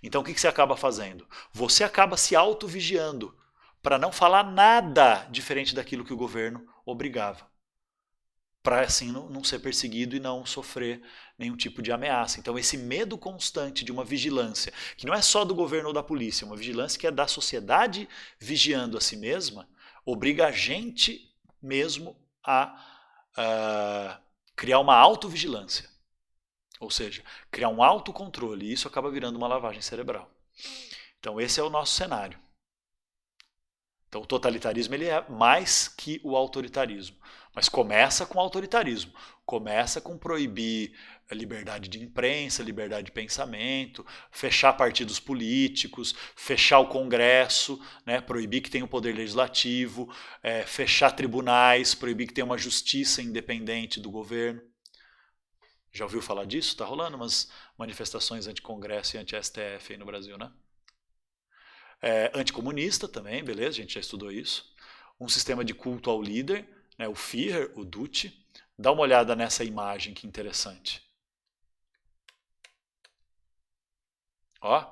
Então o que você acaba fazendo? Você acaba se auto-vigiando para não falar nada diferente daquilo que o governo obrigava. Para assim não ser perseguido e não sofrer nenhum tipo de ameaça. Então esse medo constante de uma vigilância, que não é só do governo ou da polícia, uma vigilância que é da sociedade vigiando a si mesma, obriga a gente mesmo a criar uma autovigilância. Ou seja, criar um autocontrole, e isso acaba virando uma lavagem cerebral. Então esse é o nosso cenário. Então o totalitarismo ele é mais que o autoritarismo, mas começa com o autoritarismo, começa com proibir a liberdade de imprensa, liberdade de pensamento, fechar partidos políticos, fechar o Congresso, né, proibir que tenha o poder legislativo, fechar tribunais, proibir que tenha uma justiça independente do governo. Já ouviu falar disso? Está rolando umas manifestações anti-Congresso e anti-STF aí no Brasil, né? Anticomunista também, beleza, a gente já estudou isso. Um sistema de culto ao líder, né, o Führer, o Duce. Dá uma olhada nessa imagem, que interessante. Ó,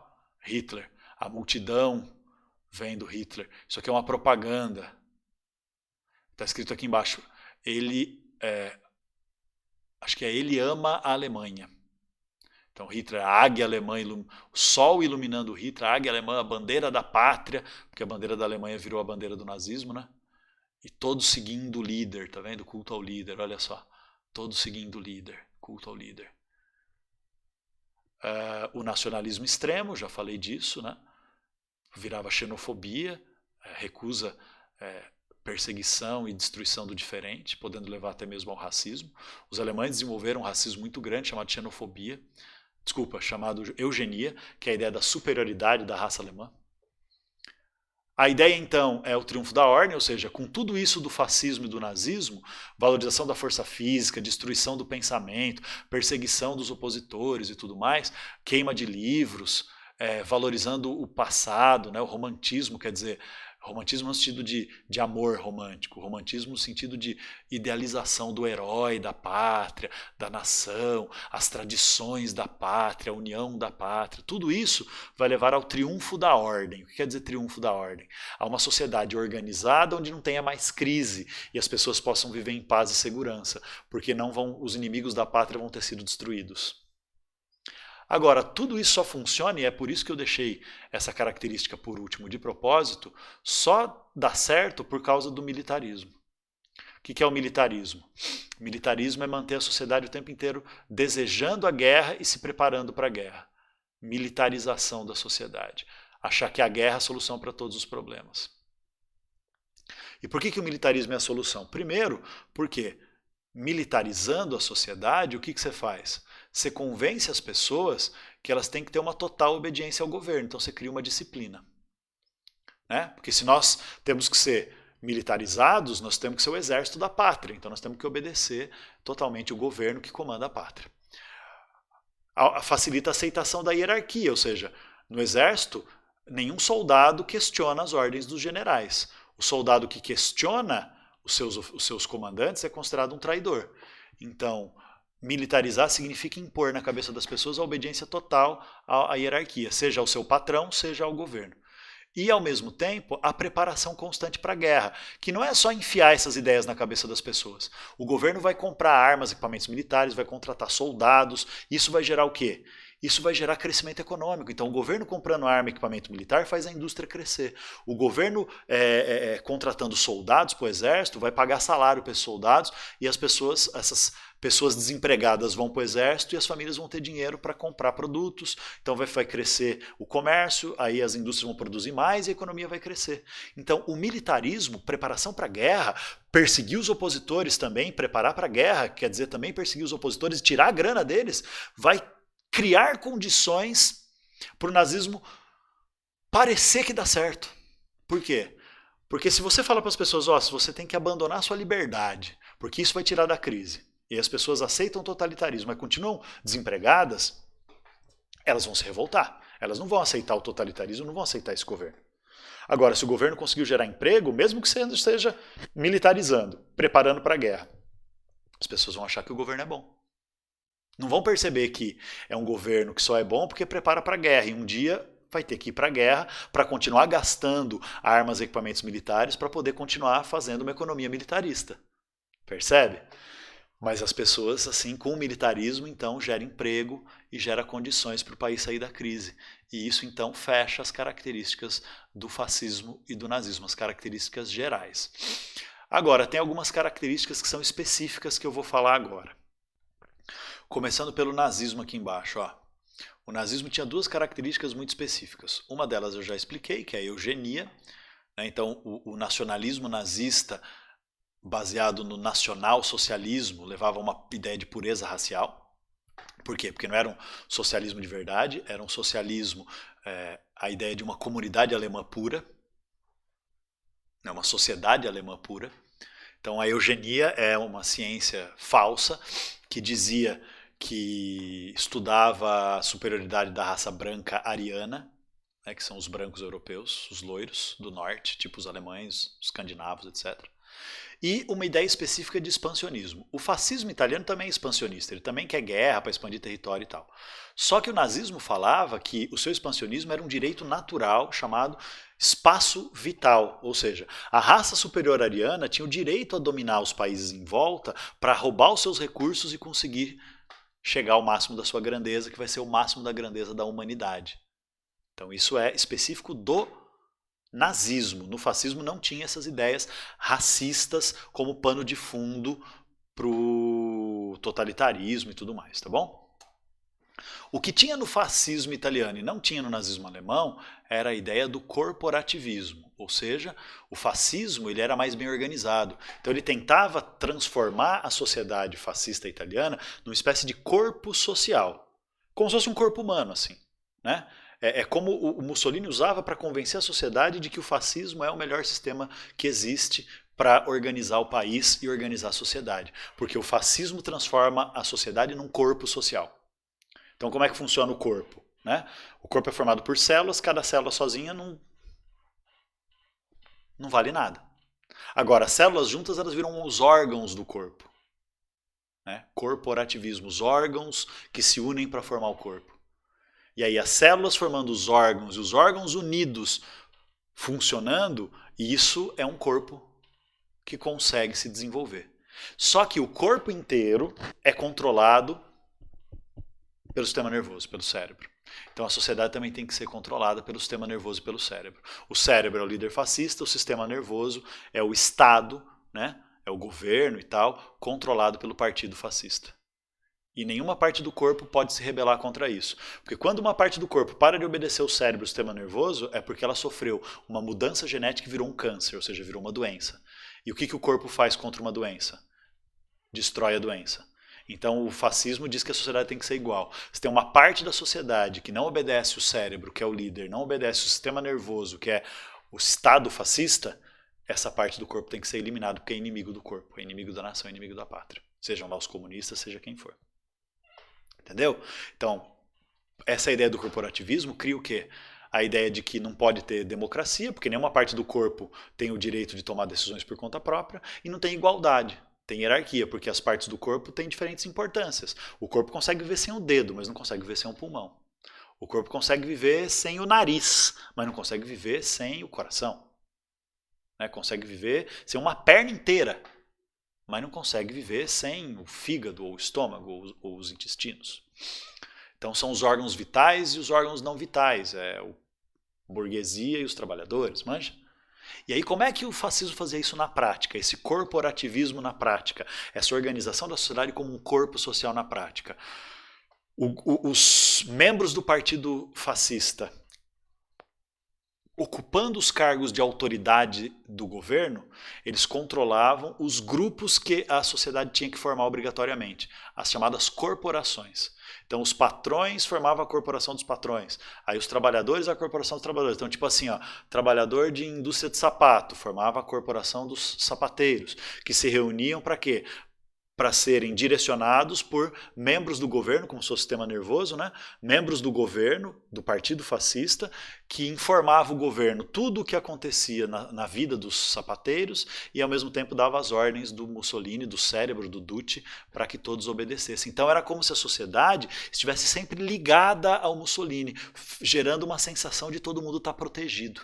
Hitler, a multidão vendo Hitler. Isso aqui é uma propaganda. Está escrito aqui embaixo, acho que ele ama a Alemanha. Então Hitler, a águia alemã, o sol iluminando Hitler, a águia alemã, a bandeira da pátria, porque a bandeira da Alemanha virou a bandeira do nazismo, né? E todos seguindo o líder, tá vendo? Culto ao líder, olha só. Todos seguindo o líder, culto ao líder. O nacionalismo extremo, já falei disso, né? Virava xenofobia, recusa perseguição e destruição do diferente, podendo levar até mesmo ao racismo. Os alemães desenvolveram um racismo muito grande chamado xenofobia, chamado eugenia, que é a ideia da superioridade da raça alemã. A ideia, então, é o triunfo da ordem, ou seja, com tudo isso do fascismo e do nazismo, valorização da força física, destruição do pensamento, perseguição dos opositores e tudo mais, queima de livros, valorizando o passado, né, o romantismo, quer dizer, romantismo no sentido de amor romântico, romantismo no sentido de idealização do herói, da pátria, da nação, as tradições da pátria, a união da pátria. Tudo isso vai levar ao triunfo da ordem. O que quer dizer triunfo da ordem? A uma sociedade organizada onde não tenha mais crise e as pessoas possam viver em paz e segurança, porque os inimigos da pátria vão ter sido destruídos. Agora, tudo isso só funciona, e é por isso que eu deixei essa característica por último de propósito, só dá certo por causa do militarismo. O que é o militarismo? O militarismo é manter a sociedade o tempo inteiro desejando a guerra e se preparando para a guerra. Militarização da sociedade. Achar que a guerra é a solução para todos os problemas. E por que o militarismo é a solução? Primeiro, porque militarizando a sociedade, o que você faz? Você convence as pessoas que elas têm que ter uma total obediência ao governo. Então você cria uma disciplina. Né? Porque se nós temos que ser militarizados, nós temos que ser o exército da pátria. Então nós temos que obedecer totalmente o governo que comanda a pátria. Facilita a aceitação da hierarquia, ou seja, no exército, nenhum soldado questiona as ordens dos generais. O soldado que questiona os seus comandantes é considerado um traidor. Então, militarizar significa impor na cabeça das pessoas a obediência total à hierarquia, seja ao seu patrão, seja ao governo. E, ao mesmo tempo, a preparação constante para a guerra, que não é só enfiar essas ideias na cabeça das pessoas. O governo vai comprar armas, equipamentos militares, vai contratar soldados. Isso vai gerar o quê? Isso vai gerar crescimento econômico. Então, o governo comprando arma e equipamento militar faz a indústria crescer. O governo contratando soldados para o exército vai pagar salário para esses soldados e essas pessoas desempregadas vão para o exército e as famílias vão ter dinheiro para comprar produtos. Então, vai crescer o comércio, aí as indústrias vão produzir mais e a economia vai crescer. Então, o militarismo, preparação para a guerra, perseguir os opositores também, preparar para a guerra, quer dizer também perseguir os opositores e tirar a grana deles, vai criar condições para o nazismo parecer que dá certo. Por quê? Porque se você fala para as pessoas, você tem que abandonar a sua liberdade, porque isso vai tirar da crise, e as pessoas aceitam o totalitarismo, mas continuam desempregadas, elas vão se revoltar. Elas não vão aceitar o totalitarismo, não vão aceitar esse governo. Agora, se o governo conseguiu gerar emprego, mesmo que você esteja militarizando, preparando para a guerra, as pessoas vão achar que o governo é bom. Não vão perceber que é um governo que só é bom porque prepara para a guerra. E um dia vai ter que ir para a guerra para continuar gastando armas e equipamentos militares para poder continuar fazendo uma economia militarista. Percebe? Mas as pessoas, assim, com o militarismo, então, gera emprego e gera condições para o país sair da crise. E isso, então, fecha as características do fascismo e do nazismo, as características gerais. Agora, tem algumas características que são específicas que eu vou falar agora. Começando pelo nazismo aqui embaixo, ó. O nazismo tinha duas características muito específicas. Uma delas eu já expliquei, que é a eugenia, né? Então o nacionalismo nazista, baseado no nacional-socialismo, levava a uma ideia de pureza racial. Por quê? Porque não era um socialismo de verdade, era um socialismo, a ideia de uma comunidade alemã pura, uma sociedade alemã pura. Então a eugenia é uma ciência falsa que dizia que estudava a superioridade da raça branca ariana, né, que são os brancos europeus, os loiros do norte, tipo os alemães, os escandinavos, etc. E uma ideia específica de expansionismo. O fascismo italiano também é expansionista, ele também quer guerra para expandir território e tal. Só que o nazismo falava que o seu expansionismo era um direito natural chamado espaço vital, ou seja, a raça superior ariana tinha o direito a dominar os países em volta para roubar os seus recursos e conseguir chegar ao máximo da sua grandeza, que vai ser o máximo da grandeza da humanidade. Então isso é específico do nazismo. No fascismo não tinha essas ideias racistas como pano de fundo para o totalitarismo e tudo mais, tá bom? O que tinha no fascismo italiano e não tinha no nazismo alemão era a ideia do corporativismo, ou seja, o fascismo ele era mais bem organizado. Então ele tentava transformar a sociedade fascista italiana numa espécie de corpo social, como se fosse um corpo humano, assim, né? É como o Mussolini usava para convencer a sociedade de que o fascismo é o melhor sistema que existe para organizar o país e organizar a sociedade, porque o fascismo transforma a sociedade num corpo social. Então como é que funciona o corpo? Né? O corpo é formado por células, cada célula sozinha não vale nada. Agora, as células juntas elas viram os órgãos do corpo. Né? Corporativismo, os órgãos que se unem para formar o corpo. E aí as células formando os órgãos e os órgãos unidos funcionando, isso é um corpo que consegue se desenvolver. Só que o corpo inteiro é controlado pelo sistema nervoso, pelo cérebro. Então a sociedade também tem que ser controlada pelo sistema nervoso e pelo cérebro. O cérebro é o líder fascista, o sistema nervoso é o Estado, né? É o governo e tal, controlado pelo partido fascista. E nenhuma parte do corpo pode se rebelar contra isso. Porque quando uma parte do corpo para de obedecer o cérebro e o sistema nervoso, é porque ela sofreu uma mudança genética que virou um câncer, ou seja, virou uma doença. E o que o corpo faz contra uma doença? Destrói a doença. Então o fascismo diz que a sociedade tem que ser igual. Se tem uma parte da sociedade que não obedece o cérebro, que é o líder, não obedece o sistema nervoso, que é o Estado fascista, essa parte do corpo tem que ser eliminada, porque é inimigo do corpo, é inimigo da nação, é inimigo da pátria. Sejam lá os comunistas, seja quem for. Entendeu? Então, essa ideia do corporativismo cria o quê? A ideia de que não pode ter democracia, porque nenhuma parte do corpo tem o direito de tomar decisões por conta própria, e não tem igualdade, tem hierarquia, porque as partes do corpo têm diferentes importâncias. O corpo consegue viver sem o dedo, mas não consegue viver sem o pulmão. O corpo consegue viver sem o nariz, mas não consegue viver sem o coração. Né? Consegue viver sem uma perna inteira, mas não consegue viver sem o fígado, ou o estômago, ou os intestinos. Então são os órgãos vitais e os órgãos não vitais, a burguesia e os trabalhadores, manja? E aí como é que o fascismo fazia isso na prática, esse corporativismo na prática, essa organização da sociedade como um corpo social na prática? Os membros do partido fascista ocupando os cargos de autoridade do governo, eles controlavam os grupos que a sociedade tinha que formar obrigatoriamente, as chamadas corporações. Então os patrões formavam a corporação dos patrões, aí os trabalhadores a corporação dos trabalhadores. Então tipo assim, ó, trabalhador de indústria de sapato formava a corporação dos sapateiros, que se reuniam para quê? Para serem direcionados por membros do governo, como seu sistema nervoso, né? Membros do governo, do partido fascista, que informava o governo tudo o que acontecia na vida dos sapateiros e ao mesmo tempo dava as ordens do Mussolini, do cérebro do Duce, para que todos obedecessem. Então era como se a sociedade estivesse sempre ligada ao Mussolini, gerando uma sensação de todo mundo estar protegido.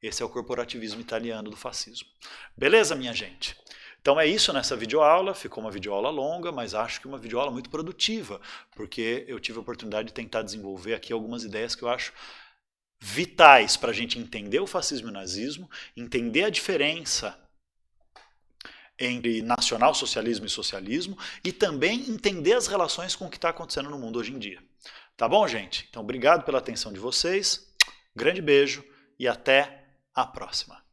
Esse é o corporativismo italiano do fascismo. Beleza, minha gente? Então é isso nessa videoaula, ficou uma videoaula longa, mas acho que uma videoaula muito produtiva, porque eu tive a oportunidade de tentar desenvolver aqui algumas ideias que eu acho vitais para a gente entender o fascismo e o nazismo, entender a diferença entre nacionalsocialismo e socialismo e também entender as relações com o que está acontecendo no mundo hoje em dia. Tá bom, gente? Então, obrigado pela atenção de vocês, grande beijo e até a próxima.